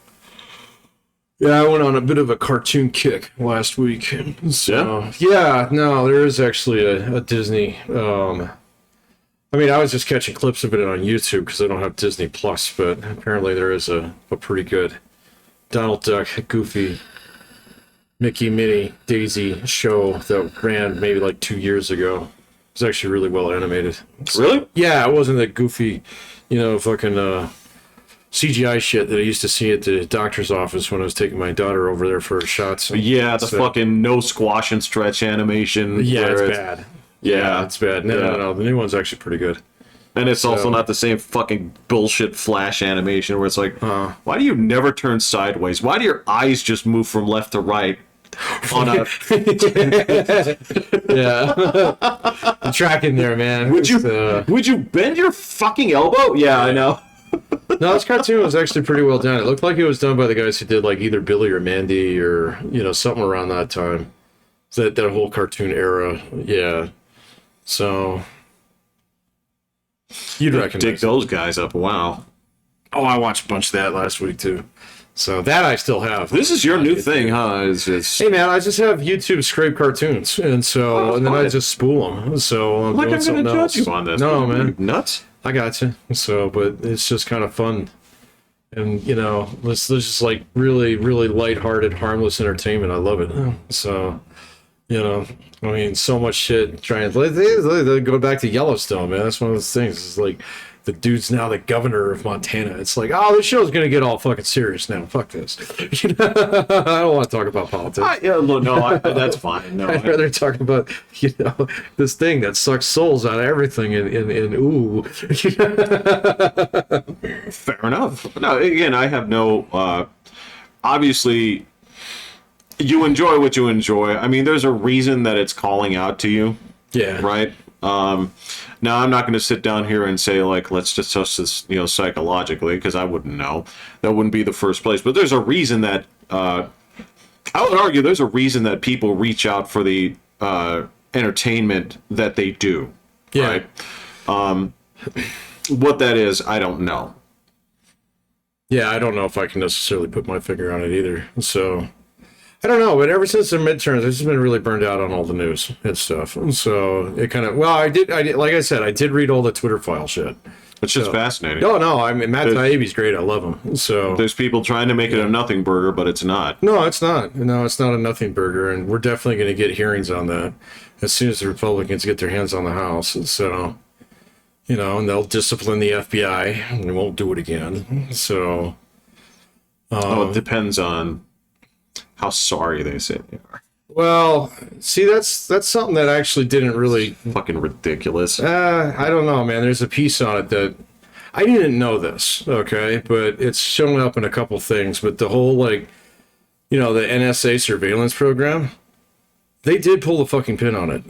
Yeah, I went on a bit of a cartoon kick last week. So, yeah, no, there is actually a Disney. I mean, I was just catching clips of it on YouTube because I don't have Disney Plus, but apparently there is a pretty good Donald Duck, Goofy, Mickey, Minnie, Daisy show that ran maybe like 2 years ago. It was actually really well animated. Really? Yeah, it wasn't that goofy, fucking CGI shit that I used to see at the doctor's office when I was taking my daughter over there for her shots. Yeah, the fucking no squash and stretch animation. Yeah, it's bad. Yeah, it's bad. No, the new one's actually pretty good. And it's also not the same fucking bullshit flash animation where it's like, why do you never turn sideways? Why do your eyes just move from left to right? On a yeah, I'm tracking there, man. Would you bend your fucking elbow? Yeah, I know. No, this cartoon was actually pretty well done. It looked like it was done by the guys who did like either Billy or Mandy or something around that time. That whole cartoon era, yeah. So you'd recognize. Dig those guys up. Wow. Oh, I watched a bunch of that last week too. So that I still have. This is your new thing, huh? It's... Hey man, I just have YouTube scrape cartoons, and so and then I just spool them. So I'm doing something else. Judge you on this. No, man, nuts. I got you. So, but it's just kind of fun, and this just like really, really lighthearted, harmless entertainment. I love it. So, I mean, so much shit. Trying they go back to Yellowstone, man. That's one of those things. It's like the dude's now the governor of Montana. It's like, oh, this show's gonna get all fucking serious now. Fuck this. I don't want to talk about politics. That's fine. No, I'd rather talk about this thing that sucks souls out of everything. And ooh. Fair enough. No, again, I have no. Obviously, you enjoy what you enjoy. I mean, there's a reason that it's calling out to you. Yeah. Right. Now, I'm not going to sit down here and say, like, let's discuss this, psychologically, because I wouldn't know. That wouldn't be the first place. But there's a reason that, I would argue there's a reason that people reach out for the entertainment that they do. Yeah. Right? What that is, I don't know. Yeah, I don't know if I can necessarily put my finger on it either. So... I don't know, but ever since the midterms, I've just been really burned out on all the news and stuff. And so it kind of, I did, like I said, I did read all the Twitter file shit. It's just fascinating. No, I mean, Matt Taibbi's great. I love him. So there's people trying to make it a nothing burger, but it's not. No, it's not. No, it's not a nothing burger. And we're definitely going to get hearings on that as soon as the Republicans get their hands on the House. And so, and they'll discipline the FBI and they won't do it again. So. It depends on how sorry they say they are. Well, see, that's something that actually didn't really... Fucking ridiculous. I don't know, man. There's a piece on it that... I didn't know this, okay? But it's shown up in a couple things. But the whole, the NSA surveillance program, they did pull the fucking pin on it.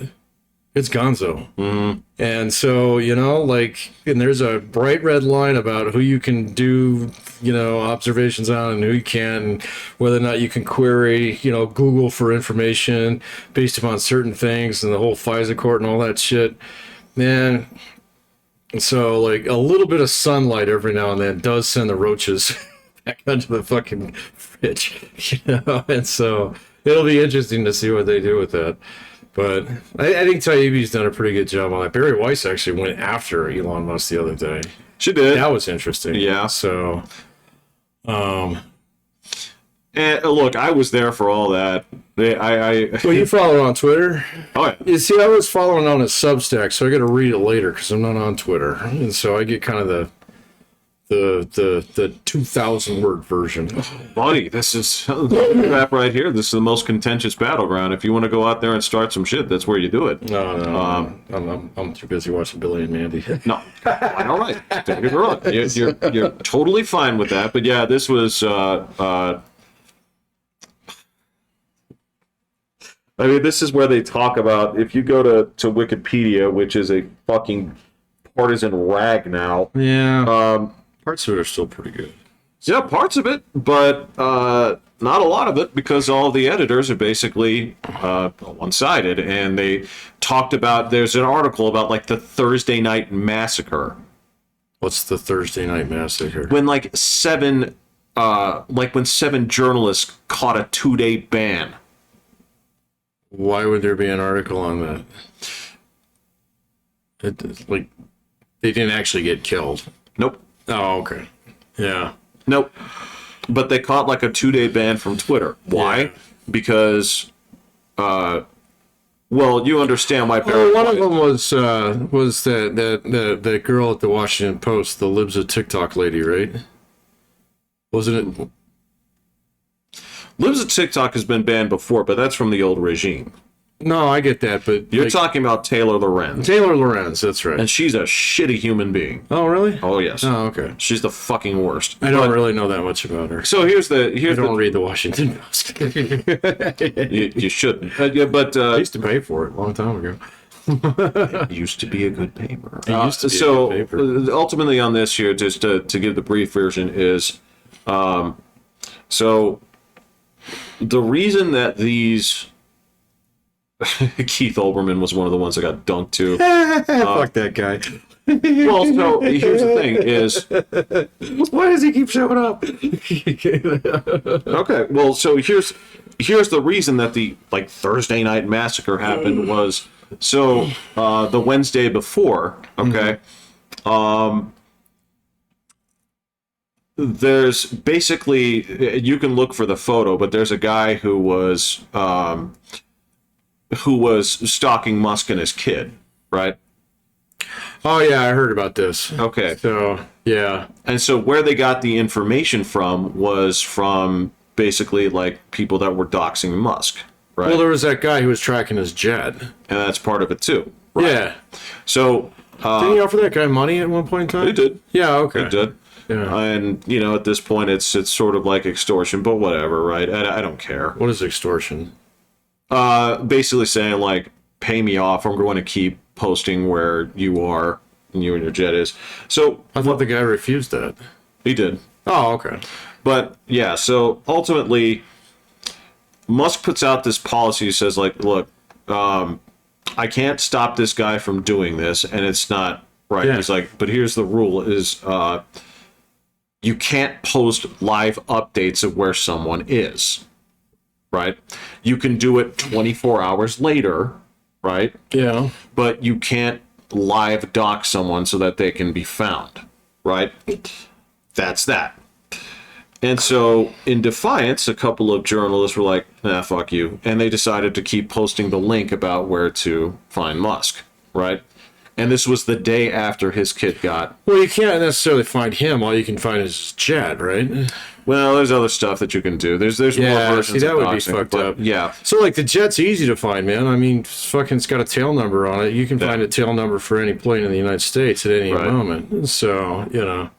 It's gonzo. Mm-hmm. And so, and there's a bright red line about who you can do, observations on and who you can, whether or not you can query, Google for information based upon certain things and the whole FISA court and all that shit. Man, so, a little bit of sunlight every now and then does send the roaches back onto the fucking fridge, And so it'll be interesting to see what they do with that. But I think Taibbi's done a pretty good job on that. Barry Weiss actually went after Elon Musk the other day. She did. That was interesting. Yeah. So, and look, I was there for all that. well, you follow on Twitter? Oh yeah. You see, I was following on a Substack, so I got to read it later because I'm not on Twitter, and so I get kind of the 2,000 word version. Buddy, this is crap right here. This is the most contentious battleground. If you want to go out there and start some shit, that's where you do it. No, I'm too busy watching Billy and Mandy. No, all right. Don't get me wrong. You're totally fine with that. But yeah, this was. I mean, this is where they talk about, if you go to Wikipedia, which is a fucking partisan rag now. Yeah. Parts of it are still pretty good. Yeah, parts of it, but not a lot of it, because all the editors are basically one-sided. And they talked about, there's an article about like the Thursday Night Massacre. What's the Thursday Night Massacre? When when seven journalists caught a 2-day ban. Why would there be an article on that? Like, they didn't actually get killed. Nope. Oh, okay. Yeah. Nope. But they caught like a 2-day ban from Twitter. Why? Yeah. Because, well, you understand why. Well, one of them was that girl at the Washington Post, the Libs of TikTok lady, right? Wasn't it? Libs of TikTok has been banned before, but that's from the old regime. No, I get that, but You're talking about Taylor Lorenz. Taylor Lorenz, that's right. And she's a shitty human being. Oh, really? Oh, yes. Oh, okay. She's the fucking worst. I don't really know that much about her. So here's I don't read the Washington Post. you shouldn't. Yeah, but I used to pay for it a long time ago. it used to be a good paper. It used to be so a good paper. Ultimately on this here, just to give the brief version is, so the reason that these Keith Olbermann was one of the ones that got dunked too. Fuck that guy. Well, so here's the thing is, why does he keep showing up? okay, well, so here's the reason that the Thursday Night Massacre happened was, so the Wednesday before, okay, there's basically, you can look for the photo, but there's a guy who was stalking Musk and his kid, right? Oh yeah, I heard about this. Okay. So yeah, and so where they got the information from was from basically like people that were doxing Musk, right? well, there was that guy who was tracking his jet. And that's part of it too, right? Yeah. So Didn't he offer that guy money at one point in time? he did. Yeah. Okay. He did. Yeah. And at this point, it's sort of like extortion, but whatever, right? I don't care. What is extortion? Basically saying like, pay me off. I'm going to keep posting where you are and you and your jet is. So I thought the guy refused that. he did. Oh, okay. But yeah, so ultimately, Musk puts out this policy. He says like, look, I can't stop this guy from doing this, and it's not right. Yeah. He's like, but here's the rule: is you can't post live updates of where someone is. Right? You can do it 24 hours later, right? Yeah. But you can't live dox someone so that they can be found, right? That's that. And so, in defiance, a couple of journalists were like, nah, fuck you. And they decided to keep posting the link about where to find Musk, right? And this was the day after his kid got... Well, you can't necessarily find him. All you can find is his jet, right? Well, there's other stuff that you can do. There's more versions see, that of would be doxing, fucked but up. yeah. So, like, the jet's easy to find, man. I mean, it's got a tail number on it. You can find a tail number for any plane in the United States at any moment. So,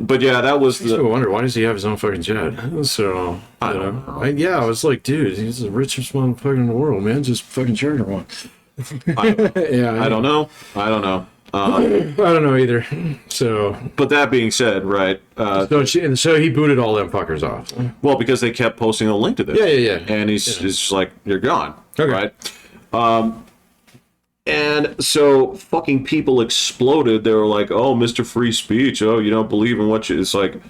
But yeah, that was I wonder, why does he have his own fucking jet? So, I don't know. I was like, dude, he's the richest motherfucker in the world, man. Just fucking charter one. I don't know. I don't know either. So, But that being said, right? so he booted all them fuckers off. Well, because they kept posting a link to this. Yeah. And he's just like, you're gone. Okay. Right? And so fucking people exploded. They were like, oh, Mr. Free Speech. Oh, you don't believe in what you... It's like,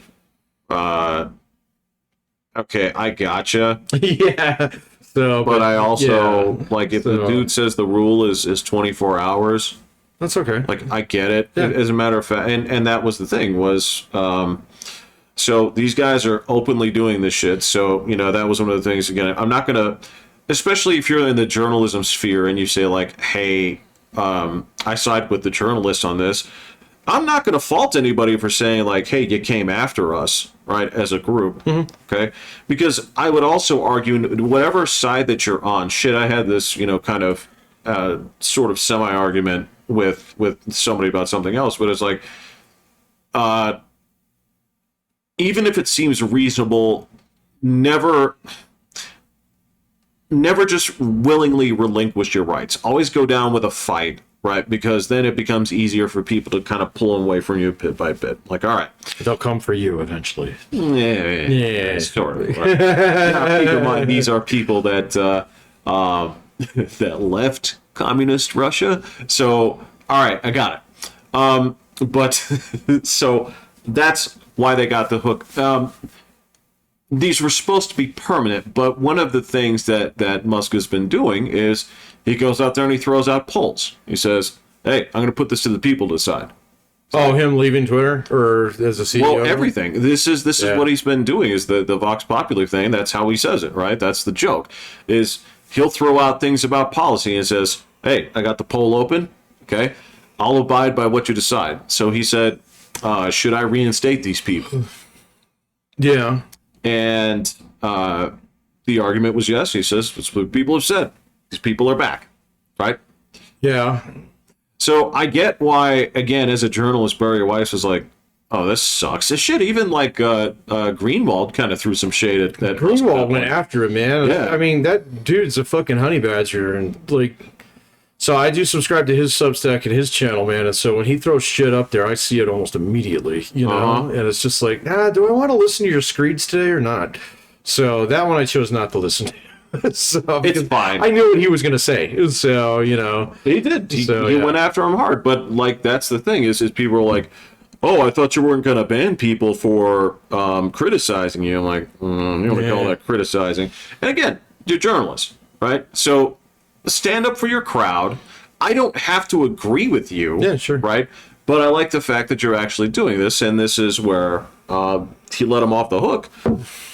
okay, I gotcha. Yeah. So, But I also like if the So- dude says the rule is 24 hours. That's okay. Like I get it. Yeah. As a matter of fact, and that was the thing was, so these guys are openly doing this shit. So that was one of the things. Again, I'm not gonna, especially if you're in the journalism sphere and you say like, hey, I side with the journalists on this. I'm not going to fault anybody for saying like, hey, you came after us, right, as a group, okay? Because I would also argue, whatever side that you're on, shit, I had this, kind of sort of semi-argument with somebody about something else, but it's like, even if it seems reasonable, never just willingly relinquish your rights. Always go down with a fight. Right, because then it becomes easier for people to kind of pull them away from you bit by bit. Like, all right, They'll come for you eventually. Yeah, sort of. Right? Now, keep in mind, these are people that that left communist Russia. So, all right, I got it. But so that's why they got the hook. These were supposed to be permanent, but one of the things that Musk has been doing is he goes out there and he throws out polls. He says, hey, I'm going to put this to the people to decide. Oh, him leaving Twitter or as a CEO? Well, everything. This is what he's been doing is the Vox Popular thing. That's how he says it, right? That's the joke. Is he'll throw out things about policy and says, hey, I got the poll open. Okay. I'll abide by what you decide. So he said, should I reinstate these people? Yeah. And the argument was yes. He says, it's what people have said. These people are back, right? Yeah. So I get why, again, as a journalist, Barry Weiss was like, oh, this sucks. This shit, even like Greenwald kind of threw some shade at that. Greenwald went after him, man. Yeah. I mean, that dude's a fucking honey badger. And like, so I do subscribe to his Substack and his channel, man. And so when he throws shit up there, I see it almost immediately, And it's just like, do I want to listen to your screeds today or not? So that one I chose not to listen to. So It's fine. I knew what he was going to say. So, He did. He went after him hard. But like, that's the thing is people are like, oh, I thought you weren't going to ban people for criticizing you. I'm like, you want to call that criticizing? And again, you're journalists, right? So stand up for your crowd. I don't have to agree with you. Yeah, sure. Right? But I like the fact that you're actually doing this. And this is where he let him off the hook.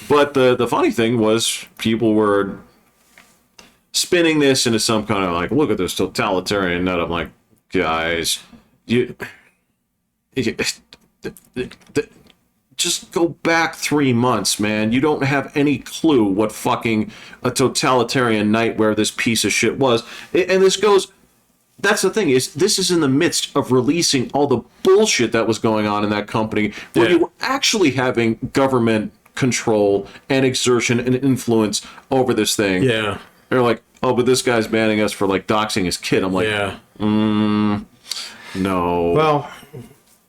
But the funny thing was people were spinning this into some kind of like, look at this totalitarian nut. I'm like, guys, just go back 3 months, man. You don't have any clue what fucking a totalitarian nightmare this piece of shit was. And this goes, that's the thing is, this is in the midst of releasing all the bullshit that was going on in that company, where you were actually having government control and exertion and influence over this thing. Yeah. They're like, oh, but this guy's banning us for like doxing his kid. I'm like, no. Well,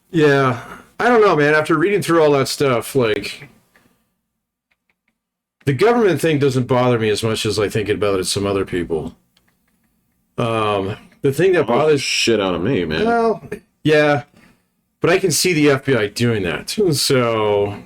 yeah. I don't know, man. After reading through all that stuff, like, the government thing doesn't bother me as much as I think about it some other people. The thing that bothers shit out of me, man. Well, yeah. But I can see the FBI doing that. So,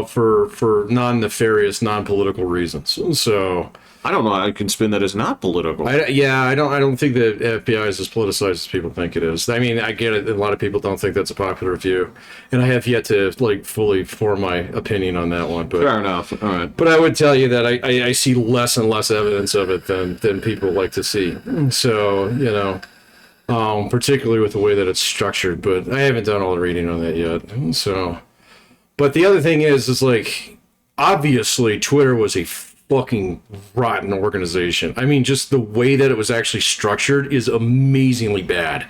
for non-nefarious, non-political reasons. So I don't know. I can spin that as not political. I don't think the FBI is as politicized as people think it is. I mean, I get it. A lot of people don't think that's a popular view, and I have yet to like fully form my opinion on that one. But fair enough. All right. But I would tell you that I see less and less evidence of it than people like to see. So particularly with the way that it's structured. But I haven't done all the reading on that yet. So, but the other thing is like, obviously Twitter was a fucking rotten organization. I mean, just the way that it was actually structured is amazingly bad.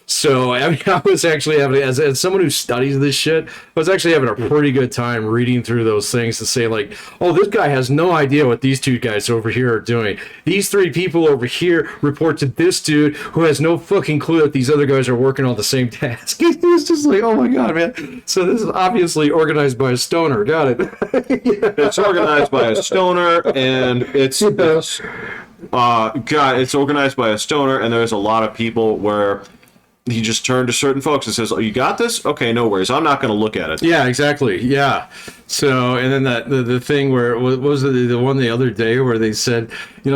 So, I mean, I was actually having, as someone who studies this shit, I was actually having a pretty good time reading through those things to say, like, oh, this guy has no idea what these two guys over here are doing. These three people over here report to this dude who has no fucking clue that these other guys are working on the same task. It was just like, oh my God, man. So this is obviously organized by a stoner. Got it. It's organized by a stoner, and it's organized by a stoner, and there's a lot of people where he just turned to certain folks and says, "Oh, you got this? Okay, no worries. I'm not going to look at it." Yeah, exactly. Yeah. So, and then the thing where was it the one the other day where they said,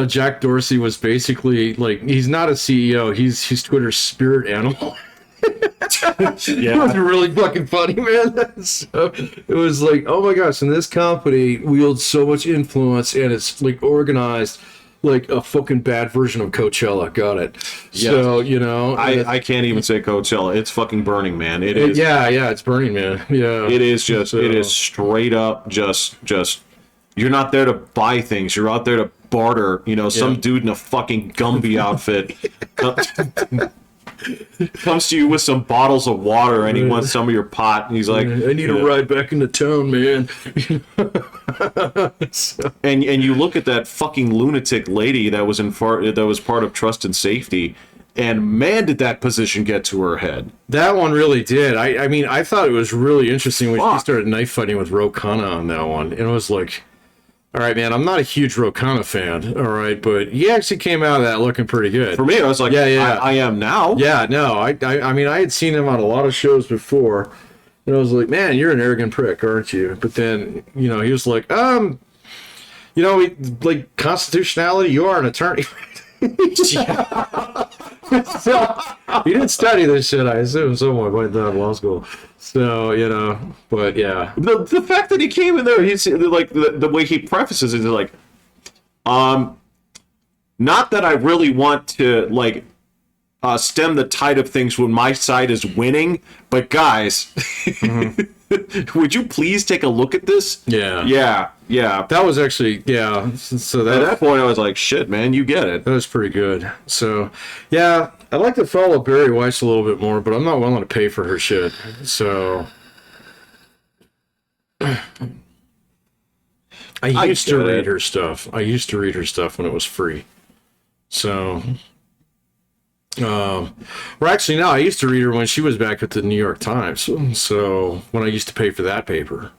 Jack Dorsey was basically like, he's not a CEO, he's Twitter's spirit animal. It was really fucking funny, man. So it was like, oh my gosh, and this company wields so much influence, and it's like organized like a fucking bad version of Coachella. Got it. Yeah. So, I can't even say Coachella. It's fucking Burning Man. It is. Yeah, it's Burning Man. Yeah. It is just. It is straight up just. You're not there to buy things. You're out there to barter. Some dude in a fucking Gumby outfit comes to you with some bottles of water, and he wants some of your pot, and he's like, I need a ride back into town, man. and you look at that fucking lunatic lady that was part of Trust and Safety, and man, did that position get to her head. That one really did. I mean, I thought it was really interesting when she started knife fighting with Ro Khanna on that one, and it was like, all right, man, I'm not a huge Ro Khanna fan, all right, but he actually came out of that looking pretty good. For me, I was like, yeah. I am now. Yeah, no, I mean, I had seen him on a lot of shows before, and I was like, man, you're an arrogant prick, aren't you? But then, he was like, like constitutionality, you are an attorney. So, he didn't study this shit, I assume, somewhere went to law school. So, but yeah. The fact that he came in there, he's like, the way he prefaces it is like, not that I really want to, like, stem the tide of things when my side is winning, but guys, would you please take a look at this? Yeah. That was actually, yeah. So at that point, I was like, shit, man, you get it. That was pretty good. So, yeah, I'd like to follow Barry Weiss a little bit more, but I'm not willing to pay for her shit. So, I used to read her stuff. I used to read her stuff when it was free. So, well, actually, no, I used to read her when she was back at the New York Times. So, when I used to pay for that paper.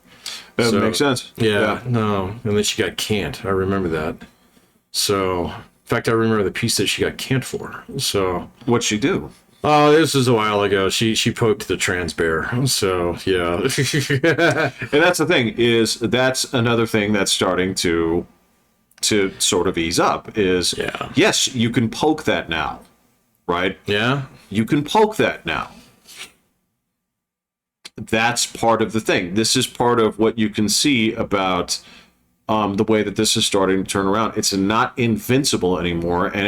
That makes sense. Yeah, no. And then she got canned. I remember that. So, in fact, I remember the piece that she got canned for. So, what'd she do? Oh, this was a while ago. She poked the trans bear. So, yeah. And that's the thing, is that's another thing that's starting to sort of ease up is, yes, you can poke that now, right? Yeah. You can poke that now. That's part of the thing. This is part of what you can see about the way that this is starting to turn around. It's not invincible anymore, and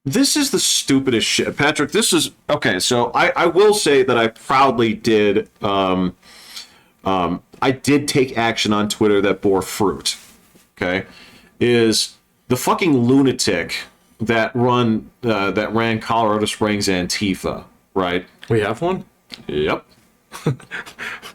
this is the stupidest shit. Patrick, this is... Okay, so I will say that I proudly did... I did take action on Twitter that bore fruit. Okay? Is the fucking lunatic that ran Colorado Springs Antifa, right? We have one? Yep.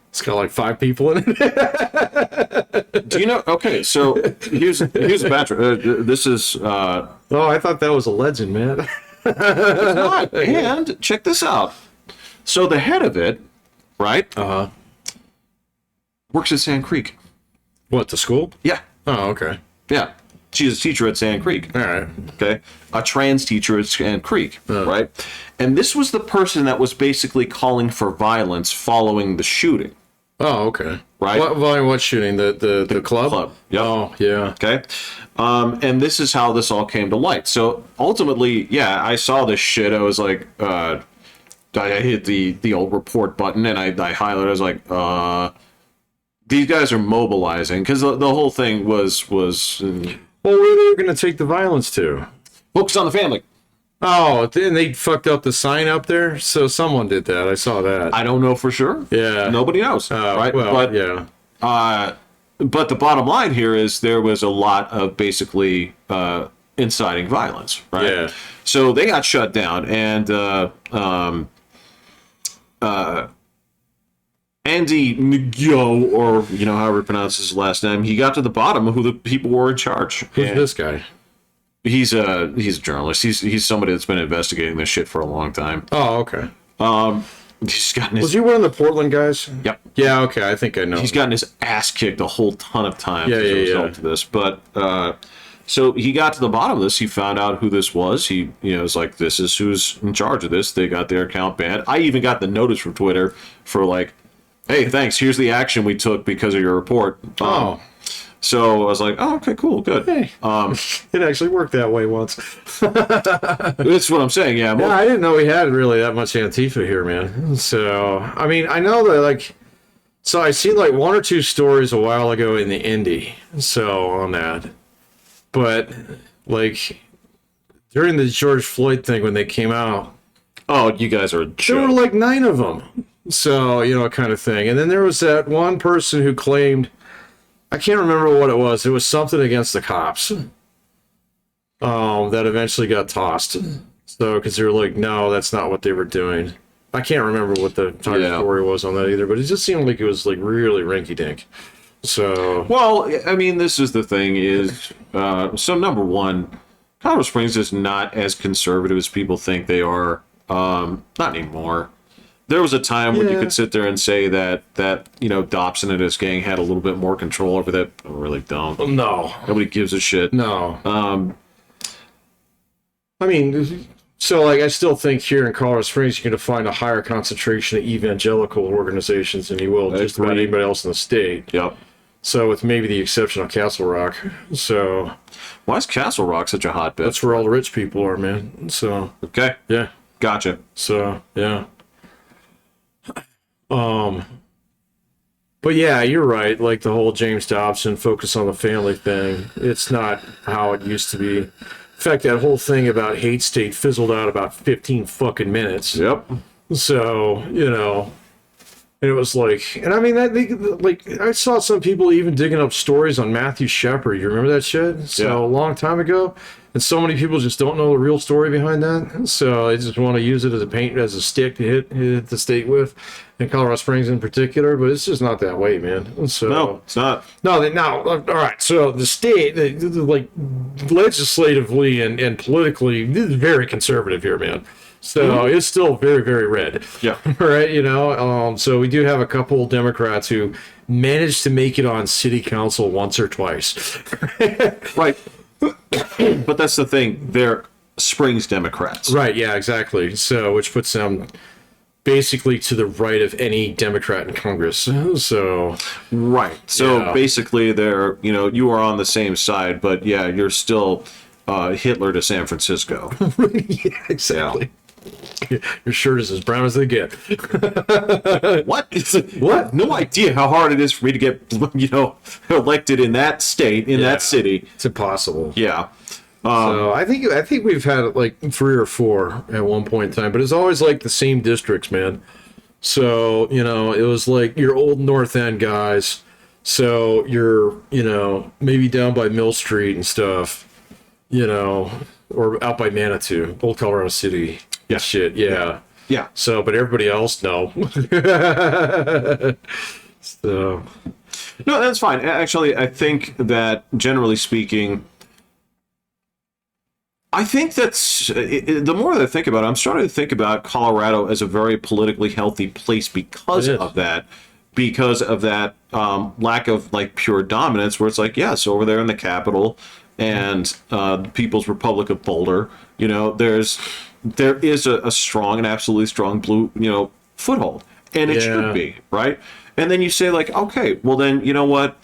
It's got like 5 people in it. Do you know? Okay, so here's the Patrick. This is. Oh, I thought that was a legend, man. It's not. And check this out. So the head of it, right? Works at Sand Creek. What, the school? Yeah. Oh, okay. Yeah. She's a teacher at Sand Creek. All right. Okay. A trans teacher at Sand Creek. Right. And this was the person that was basically calling for violence following the shooting. Oh, okay. Right. What shooting? The club? Club. Yep. Oh, yeah. Okay. And this is how this all came to light. So ultimately, yeah, I saw this shit. I was like, I hit the old report button and I highlighted. I was like, these guys are mobilizing, because the whole thing was. Well, where are they going to take the violence to? Focus on the family. Oh, then they fucked up the sign up there? So someone did that. I saw that. I don't know for sure. Yeah. Nobody knows. Right? Well, but, yeah. But the bottom line here is there was a lot of basically inciting violence, right? Yeah. So they got shut down, and Andy Ngo, or however he pronounces his last name, he got to the bottom of who the people were in charge. Who's this guy? He's a journalist. He's somebody that's been investigating this shit for a long time. Oh, okay. He's gotten his... Was he one of the Portland guys? Yep. Yeah, okay, I think I know. He's gotten his ass kicked a whole ton of times as a result of this. But So he got to the bottom of this. He found out who this was. He, was like, this is who's in charge of this. They got their account banned. I even got the notice from Twitter for like, hey, thanks. Here's the action we took because of your report. So I was like, oh, okay, cool, good. Hey, it actually worked that way once. That's what I'm saying, yeah. Yeah, I didn't know we had really that much Antifa here, man. So, I mean, I know that, like, so I seen, like, one or two stories a while ago in the Indy, so, on that. But, like, during the George Floyd thing when they came out, oh, you guys are a joke. there were, like, 9 of them. So, kind of thing. And then there was that one person who claimed, I can't remember what it was. It was something against the cops that eventually got tossed. So, because they were like, no, that's not what they were doing. I can't remember what the entire story was on that either, but it just seemed like it was like really rinky-dink. So, well, I mean, this is the thing is, so number one, Colorado Springs is not as conservative as people think they are. Not anymore. There was a time when you could sit there and say that Dobson and his gang had a little bit more control over that. I really don't. No. Nobody gives a shit. No. I mean, so like I still think here in Colorado Springs you're going to find a higher concentration of evangelical organizations than you will just about anybody else in the state. Yep. So with maybe the exception of Castle Rock. So why is Castle Rock such a hotbed? That's where all the rich people are, man. So okay. Yeah. Gotcha. So yeah. But yeah, you're right. Like the whole James Dobson focus on the family thing, it's not how it used to be. In fact, that whole thing about hate state fizzled out about 15 fucking minutes. Yep. So, and it was like, and I mean, I saw some people even digging up stories on Matthew Shepard. You remember that shit? So a long time ago. And so many people just don't know the real story behind that. So they just want to use it as a stick to hit the state with, in Colorado Springs in particular. But it's just not that way, man. So no, it's not. No, all right. So the state, like legislatively and politically, this is very conservative here, man. So it's still very, very red. Yeah. Right. So we do have a couple Democrats who managed to make it on city council once or twice. Right. But that's the thing. They're Springs Democrats. Right. Yeah, exactly. So, which puts them basically to the right of any Democrat in Congress. So, right. So basically they're, you are on the same side, but yeah, you're still Hitler to San Francisco. Yeah, exactly. Yeah. Your shirt is as brown as they get. What? What? No idea how hard it is for me to get, elected in that state, in that city. It's impossible. Yeah. So I think we've had like 3 or 4 at one point in time, but it's always like the same districts, man. So, it was like your old North End guys. So you're, maybe down by Mill Street and stuff, or out by Manitou, Old Colorado City. Yeah. Shit. Yeah. Yeah. So, but everybody else, no. So. No, that's fine. Actually, I think that generally speaking, I think that's the more that I think about it, I'm starting to think about Colorado as a very politically healthy place because of that lack of like pure dominance, where it's like, yes, over there in the capital and the People's Republic of Boulder, there is a strong and absolutely strong blue, foothold, and it should be, right? And then you say like, okay, well then, you know what?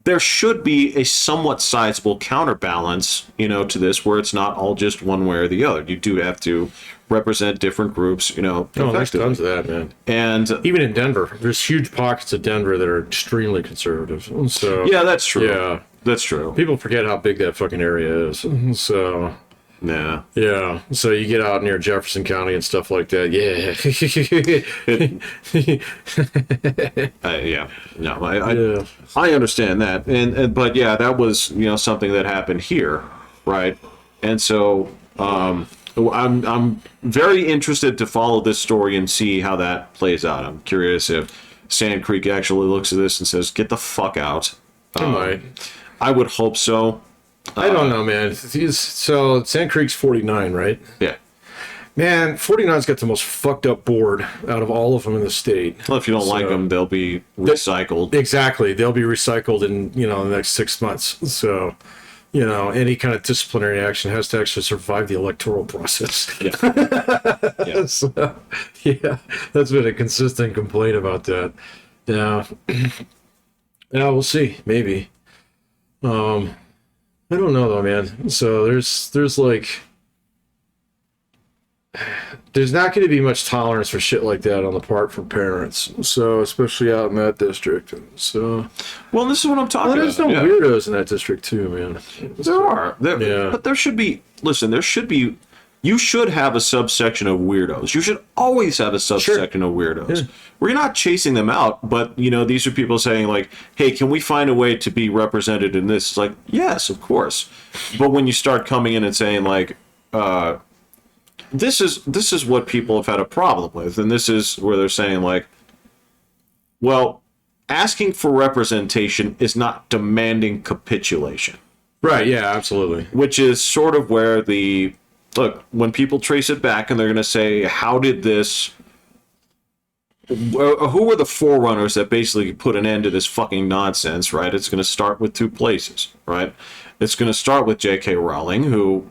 There should be a somewhat sizable counterbalance, to this, where it's not all just one way or the other. You do have to represent different groups, Oh, there's tons of that, man. And even in Denver, there's huge pockets of Denver that are extremely conservative. So yeah, that's true. Yeah, that's true. People forget how big that fucking area is. So yeah. So you get out near Jefferson County and stuff like that. Yeah. I understand that, and but yeah, that was something that happened here, right? And so I'm very interested to follow this story and see how that plays out. I'm curious if Sand Creek actually looks at this and says, "Get the fuck out." I would hope so. I don't know, man. So Sand Creek's 49, right? Yeah. Man, 49's got the most fucked up board out of all of them in the state. Well, if you don't like them, they'll be recycled. Exactly. They'll be recycled in, the next 6 months. So, any kind of disciplinary action has to actually survive the electoral process. Yeah. So, yeah, that's been a consistent complaint about that. Yeah. Yeah, we'll see. Maybe. I don't know though, man. So there's like, there's not going to be much tolerance for shit like that on the part from parents. So especially out in that district. So Well, this is what I'm talking there's about. no weirdos in that district too, man. There are. Yeah. But there should be, listen, you should have a subsection of weirdos. You should always have a subsection of weirdos. Yeah. We're not chasing them out, but, these are people saying, like, hey, can we find a way to be represented in this? It's like, yes, of course. But when you start coming in and saying, like, this is what people have had a problem with, and this is where they're saying, like, well, asking for representation is not demanding capitulation. Right, yeah, absolutely. Which is sort of where look, when people trace it back and they're going to say, how did this, who were the forerunners that basically put an end to this fucking nonsense, right? It's going to start with two places, right? It's going to start with J.K. Rowling, who,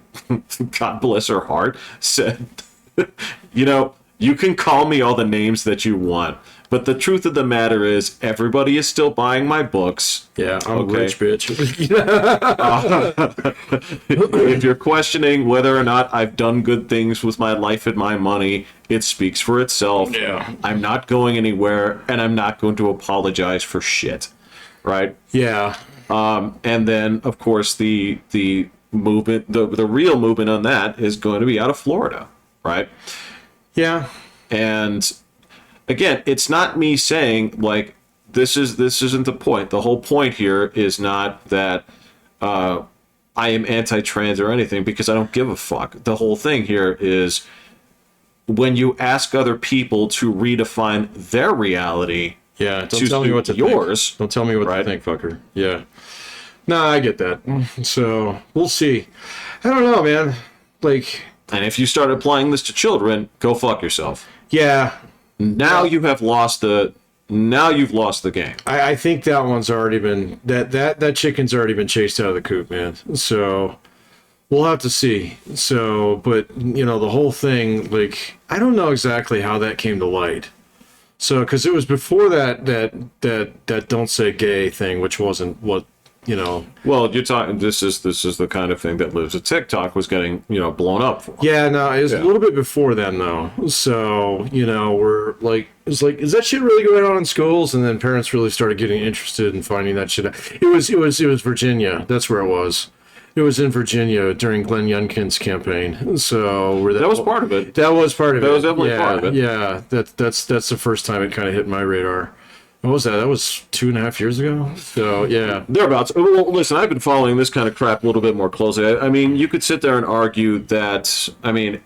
God bless her heart, said, you can call me all the names that you want, but the truth of the matter is everybody is still buying my books. Yeah, I'm a rich bitch. If you're questioning whether or not I've done good things with my life and my money, it speaks for itself. Yeah. I'm not going anywhere, and I'm not going to apologize for shit. Right? Yeah. And then, of course, the movement, the real movement on that is going to be out of Florida, right? Yeah. And again, it's not me saying, like, this isn't the point. The whole point here is not that I am anti-trans or anything, because I don't give a fuck. The whole thing here is when you ask other people to redefine their reality. Yeah, don't tell me what to yours. Think. Don't tell me what to think, fucker. Yeah. Nah, I get that. So, we'll see. I don't know, man. Like... And if you start applying this to children, go fuck yourself. Yeah. Now you have lost the... Now you've lost the game. I think that one's already been... That chicken's already been chased out of the coop, man. So... We'll have to see. So, but, the whole thing, like... I don't know exactly how that came to light. So, because it was before that don't say gay thing, which wasn't what, Well, you're talking. This is the kind of thing that lives at TikTok was getting blown up for. Yeah, no, it was a little bit before then though. So we're like, it's like, is that shit really going on in schools? And then parents really started getting interested in finding that shit out. It was Virginia. That's where it was. It was in Virginia during Glenn Youngkin's campaign. So that was part of it. That was part of it. That was definitely part of it. Yeah, that's the first time it kind of hit my radar. What was that? That was 2.5 years ago. So yeah, thereabouts. Well, listen, I've been following this kind of crap a little bit more closely. I mean, you could sit there and argue that. I mean,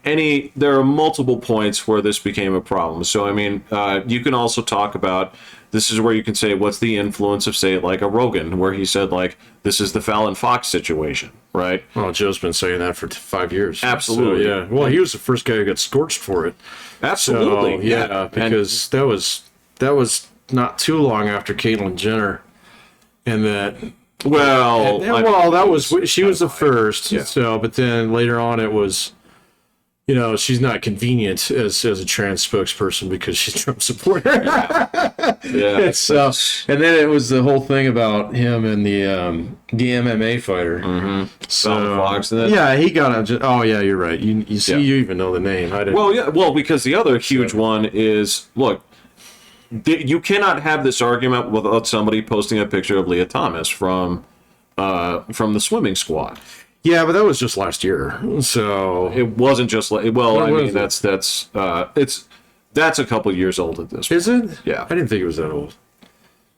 there are multiple points where this became a problem. So I mean, you can also talk about. This is where you can say, what's the influence of, say, like a Rogan, where he said, like, this is the Fallon Fox situation, right? Well, Joe's been saying that for 5 years. Absolutely. So, yeah. Well, he was the first guy who got scorched for it. Absolutely. So, yeah, because that was not too long after Caitlyn Jenner, and that. Well, she was the first. Yeah. So, but then later on, it was. She's not convenient as a trans spokesperson because she's a Trump supporter. Yeah. So, and then it was the whole thing about him and the MMA fighter. Mm-hmm. So, Fox, and then, yeah, he got a. Oh, yeah, you're right. You see, you even know the name. I didn't. Well, yeah. Well, because the other huge one is, look, you cannot have this argument without somebody posting a picture of Leah Thomas from the swimming squad. Yeah, but that was just last year, so it wasn't just like. Well, I mean, that's a couple years old at this point. Is it? Yeah, I didn't think it was that old.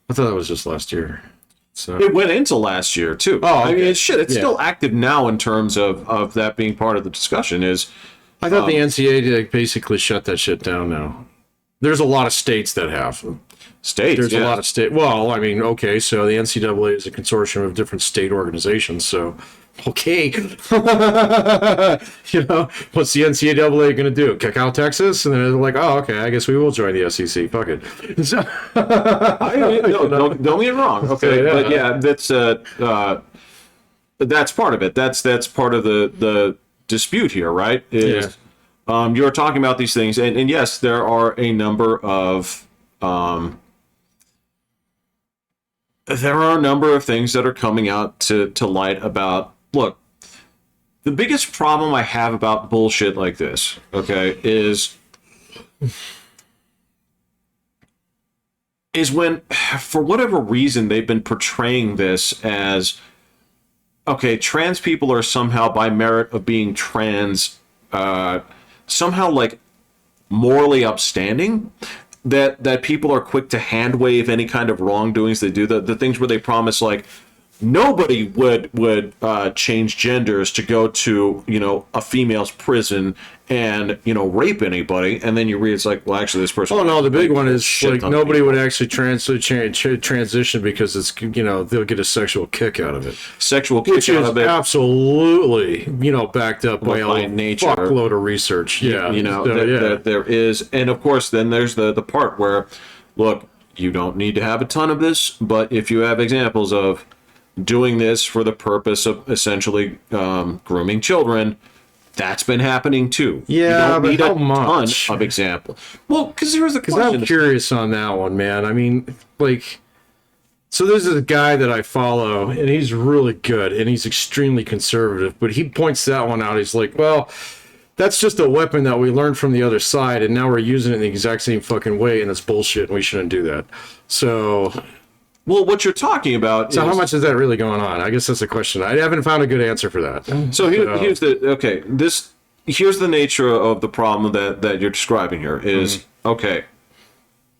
I thought that was just last year. So it went into last year too. Oh, okay. I mean, it's still active now in terms of that being part of the discussion. I thought the NCAA basically shut that shit down now. There's a lot of states that have. There's a lot of state. Well, I mean, okay, so the NCAA is a consortium of different state organizations, so. Okay, what's the NCAA going to do? Kick out Texas? And then they're like, oh, okay, I guess we will join the SEC. Fuck it. So, don't get me wrong. Okay, but yeah, that's that's part of it. That's part of the dispute here, right? Is you're talking about these things, and yes, there are a number of things that are coming out to light about. Look, the biggest problem I have about bullshit like this, okay, is when, for whatever reason, they've been portraying this as, okay, trans people are somehow, by merit of being trans, somehow like morally upstanding, that people are quick to hand wave any kind of wrongdoings they do, the things where they promise like nobody would change genders to go to, you know, a female's prison and, you know, rape anybody, and then you read it's like, well, actually this person. Oh no, the big one is like nobody would actually transition because it's, you know, they'll get a sexual kick out of it. Sexual kick out of it, absolutely, you know, backed up by nature, fuckload of research. Yeah, you know, there is, and of course, then there's the part where, look, you don't need to have a ton of this, but if you have examples of doing this for the purpose of essentially grooming children, that's been happening too. Yeah, you don't need how a much? ton of example. Well, because here's the question. I'm curious on that one, man. I mean, like, so there's a guy that I follow, and he's really good, and he's extremely conservative, but he points that one out. He's like, well, that's just a weapon that we learned from the other side, and now we're using it in the exact same fucking way, and it's bullshit, and we shouldn't do that. So... Well, what you're talking about. So, how much is that really going on? I guess that's the question. I haven't found a good answer for that. So here's the nature of the problem that you're describing here. Is okay.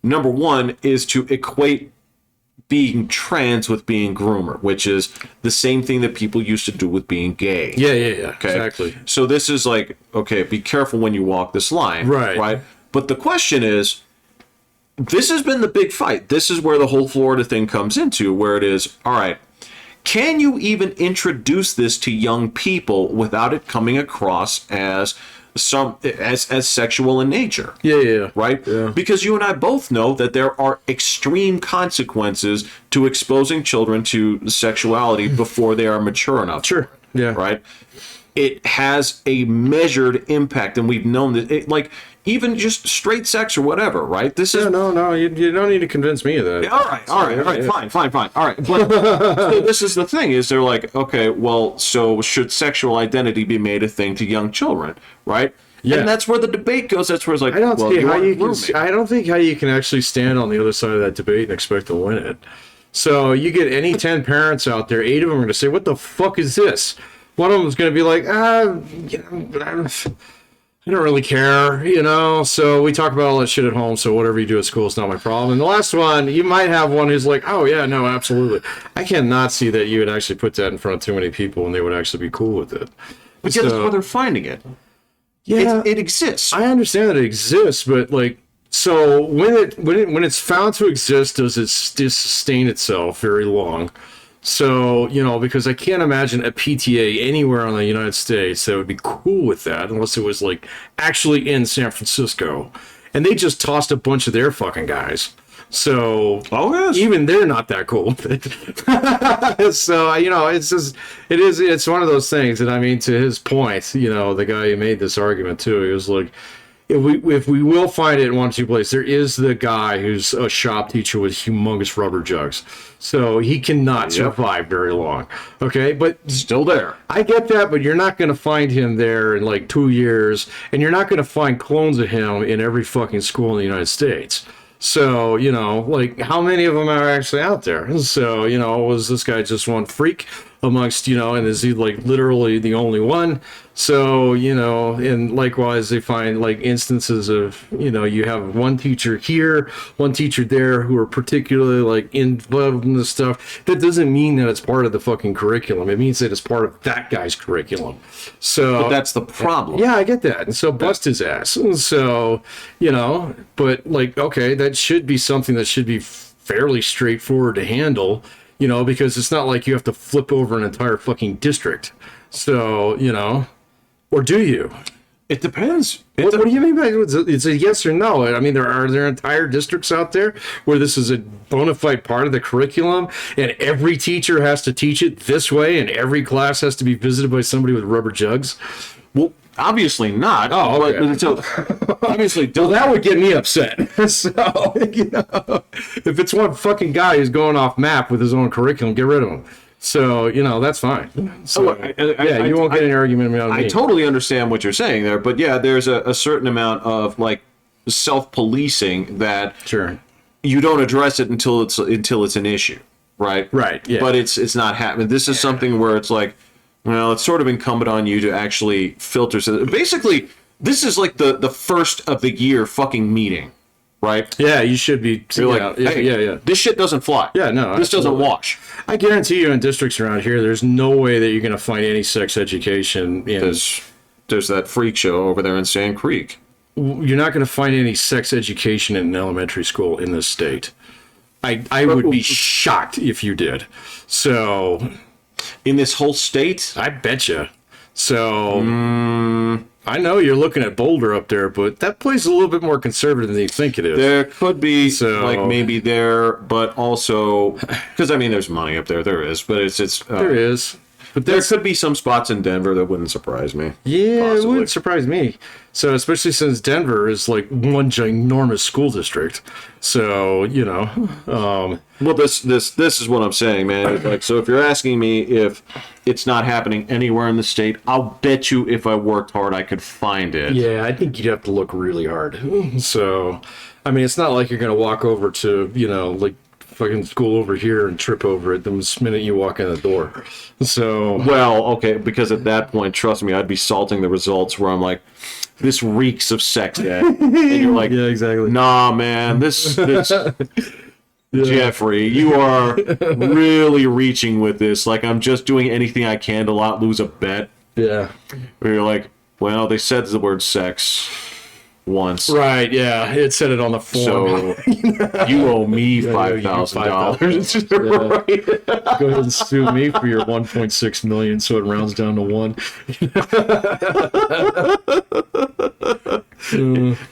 Number one is to equate being trans with being groomer, which is the same thing that people used to do with being gay. Yeah. Okay? Exactly. So this is like, okay, be careful when you walk this line. Right. But the question is, this has been the big fight. This is where the whole Florida thing comes into, where it is, all right, can you even introduce this to young people without it coming across as as sexual in nature? Yeah. Right? Yeah. Because you and I both know that there are extreme consequences to exposing children to sexuality before they are mature enough. Sure. Yeah. Right? It has a measured impact, and we've known that, like, even just straight sex or whatever, right? This is no. You don't need to convince me of that. All right, fine. All right, but so this is the thing: is they're like, okay, well, so should sexual identity be made a thing to young children, right? Yeah, and that's where the debate goes. That's where it's like, I don't think how you can actually stand on the other side of that debate and expect to win it. So you get any 10 parents out there, 8 of them are going to say, "What the fuck is this?" One of them is going to be like, I don't really care, you know, so we talk about all that shit at home, so whatever you do at school is not my problem. And the last one, you might have one who's like, oh, yeah, no, absolutely. I cannot see that you would actually put that in front of too many people and they would actually be cool with it. But yeah, that's where they're finding it. Yeah. It exists. I understand that it exists, but, like, so when it's found to exist, does it sustain itself very long? So, you know, because I can't imagine a PTA anywhere in the United States that would be cool with that unless it was, like, actually in San Francisco. And they just tossed a bunch of their fucking guys. So, even they're not that cool. So, you know, it's one of those things. And I mean, to his point, you know, the guy who made this argument too, he was like, if we will find it in one or two places, there is the guy who's a shop teacher with humongous rubber jugs. So he cannot survive very long. Okay, but still there. I get that, but you're not going to find him there in like 2 years, and you're not going to find clones of him in every fucking school in the United States. So, you know, like, how many of them are actually out there? So, you know, was this guy just one freak amongst, you know, and is he, like, literally the only one? So, you know, and likewise, they find, like, instances of, you know, you have one teacher here, one teacher there who are particularly, like, involved in this stuff. That doesn't mean that it's part of the fucking curriculum. It means that it's part of that guy's curriculum. So, but that's the problem. Yeah, I get that. And so bust his ass. And so, you know, but, like, okay, that should be something that should be fairly straightforward to handle, you know, because it's not like you have to flip over an entire fucking district. So, you know, or do you? It depends. What do you mean by it's a yes or no? I mean, there entire districts out there where this is a bona fide part of the curriculum, and every teacher has to teach it this way, and every class has to be visited by somebody with rubber jugs. Well, obviously not. Oh, okay. But so obviously, Well, that would get me upset. So, if it's one fucking guy who's going off map with his own curriculum, get rid of him. So, that's fine. So, you won't get an argument about me. I totally understand what you're saying there, but yeah, there's a certain amount of like self-policing that Sure. you don't address it until it's an issue, right? Right. Yeah. But it's not happening. This is something where it's like, well, it's sort of incumbent on you to actually filter. So basically, this is like the first of the year fucking meeting, right? Yeah, you should be. You're like, hey, yeah. this shit doesn't fly. Yeah, no, this doesn't wash. I guarantee you, in districts around here, there's no way that you're going to find any sex education. There's that freak show over there in Sand Creek. You're not going to find any sex education in an elementary school in this state. I would be shocked if you did. So, in this whole state, I betcha. So, I know you're looking at Boulder up there, but that place is a little bit more conservative than you think it is. There could be like maybe there, but also because I mean, there's money up there. There is, but it's there is. But there could be some spots in Denver that wouldn't surprise me. Yeah, possibly. It wouldn't surprise me. So, especially since Denver is like one ginormous school district. So, well, this is what I'm saying, man. Like, so if you're asking me if it's not happening anywhere in the state, I'll bet you if I worked hard, I could find it. Yeah, I think you'd have to look really hard. So, I mean, it's not like you're going to walk over to, like fucking school over here and trip over it the minute you walk in the door. So, well, okay, because at that point, trust me, I'd be salting the results where I'm like, this reeks of sex ed. And you're like, yeah, exactly. Nah, man, this Jeffrey, you are really reaching with this. Like, I'm just doing anything I can to not lose a bet. Yeah. Where you're like, well, they said the word sex once. Right, yeah. It said it on the form. So you owe me $5,000. Right. Go ahead and sue me for your 1.6 million so it rounds down to 1.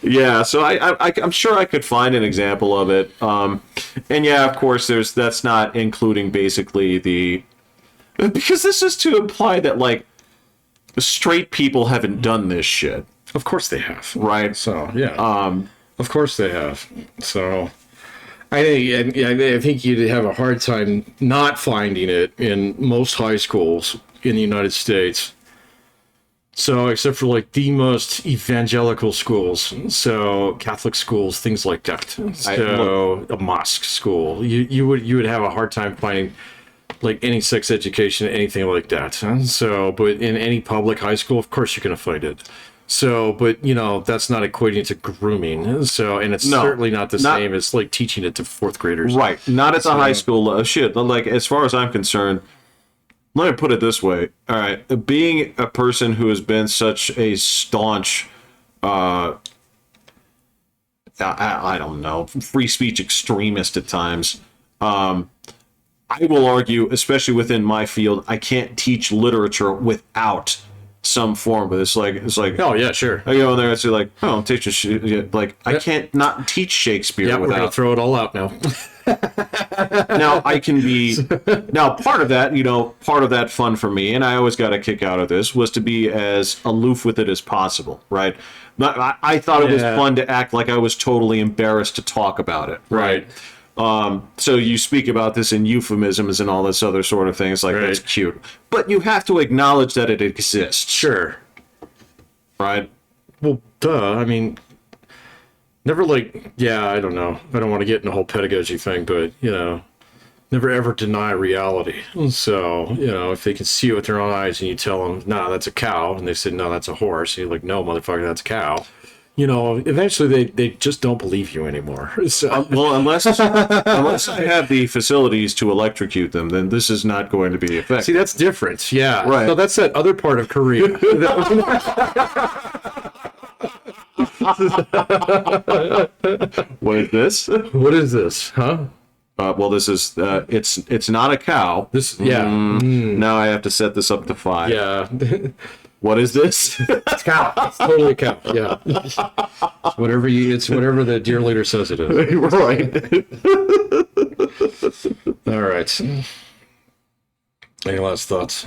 Yeah, so I'm sure I could find an example of it. And yeah, of course, that's not including basically because this is to imply that like straight people haven't done this shit. Of course they have. Right. So, yeah. Of course they have. So, I think you'd have a hard time not finding it in most high schools in the United States. So, except for like the most evangelical schools, so Catholic schools, things like that. So, a mosque school, you would have a hard time finding like any sex education, anything like that. So, but in any public high school, of course you're going to find it. So, but that's not equating to grooming. So, and it's certainly not the same as like teaching it to fourth graders. Right. Not at the high school. Shit. Like, as far as I'm concerned, let me put it this way. All right. Being a person who has been such a staunch, I don't know, free speech extremist at times, I will argue, especially within my field, I can't teach literature without some form of it's like oh yeah, sure. I go in there and say like, oh, I'm teaching I can't not teach Shakespeare without. We're gonna throw it all out now. Now I can be part of that fun for me, and I always got a kick out of this, was to be as aloof with it as possible, right? I thought it was fun to act like I was totally embarrassed to talk about it, right? So you speak about this in euphemisms and all this other sort of things, like that's cute. But you have to acknowledge that it exists. Sure. Right? Well, duh. I mean, never I don't know. I don't want to get in the whole pedagogy thing, but, never ever deny reality. So, if they can see it with their own eyes and you tell them, nah, that's a cow, and they say, no, that's a horse, and you're like, no, motherfucker, that's a cow. Eventually they just don't believe you anymore. So. Well, unless I have the facilities to electrocute them, then this is not going to be effective. See, that's different. Yeah. Right. So that's that other part of Korea. What is this? What is this? Huh? Well, this is it's not a cow. Now Now I have to set this up to 5. Yeah. What is this? It's cow. It's totally a cow. Yeah. It's whatever the deer leader says it is. Right. All right. Any last thoughts?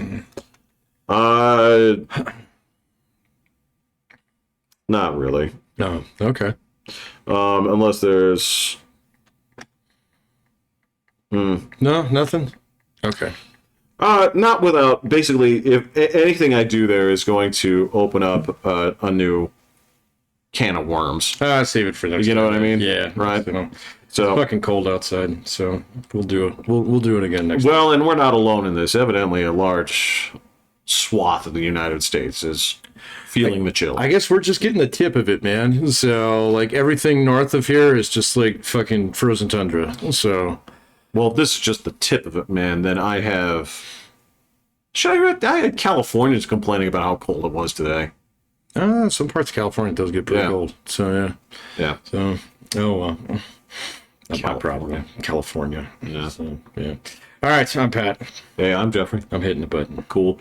Not really. No. Okay. Unless there's. No, nothing. Okay. Not without, basically, if anything I do there is going to open up a new can of worms. Save it for next. You know what I mean? Yeah. Right. So, So, it's fucking cold outside, so we'll do it. We'll do it again next. well, and we're not alone in this. Evidently, a large swath of the United States is feeling the chill. I guess we're just getting the tip of it, man. So, like, everything north of here is just like fucking frozen tundra. So, Well, if this is just the tip of it, man, then I have. I had Californians complaining about how cold it was today. some parts of California does get pretty Yeah. cold. So, yeah. Yeah. So, oh well. Not my problem. California. Yeah. So, yeah. All right, I'm Pat. Hey, I'm Jeffrey. I'm hitting the button. Cool.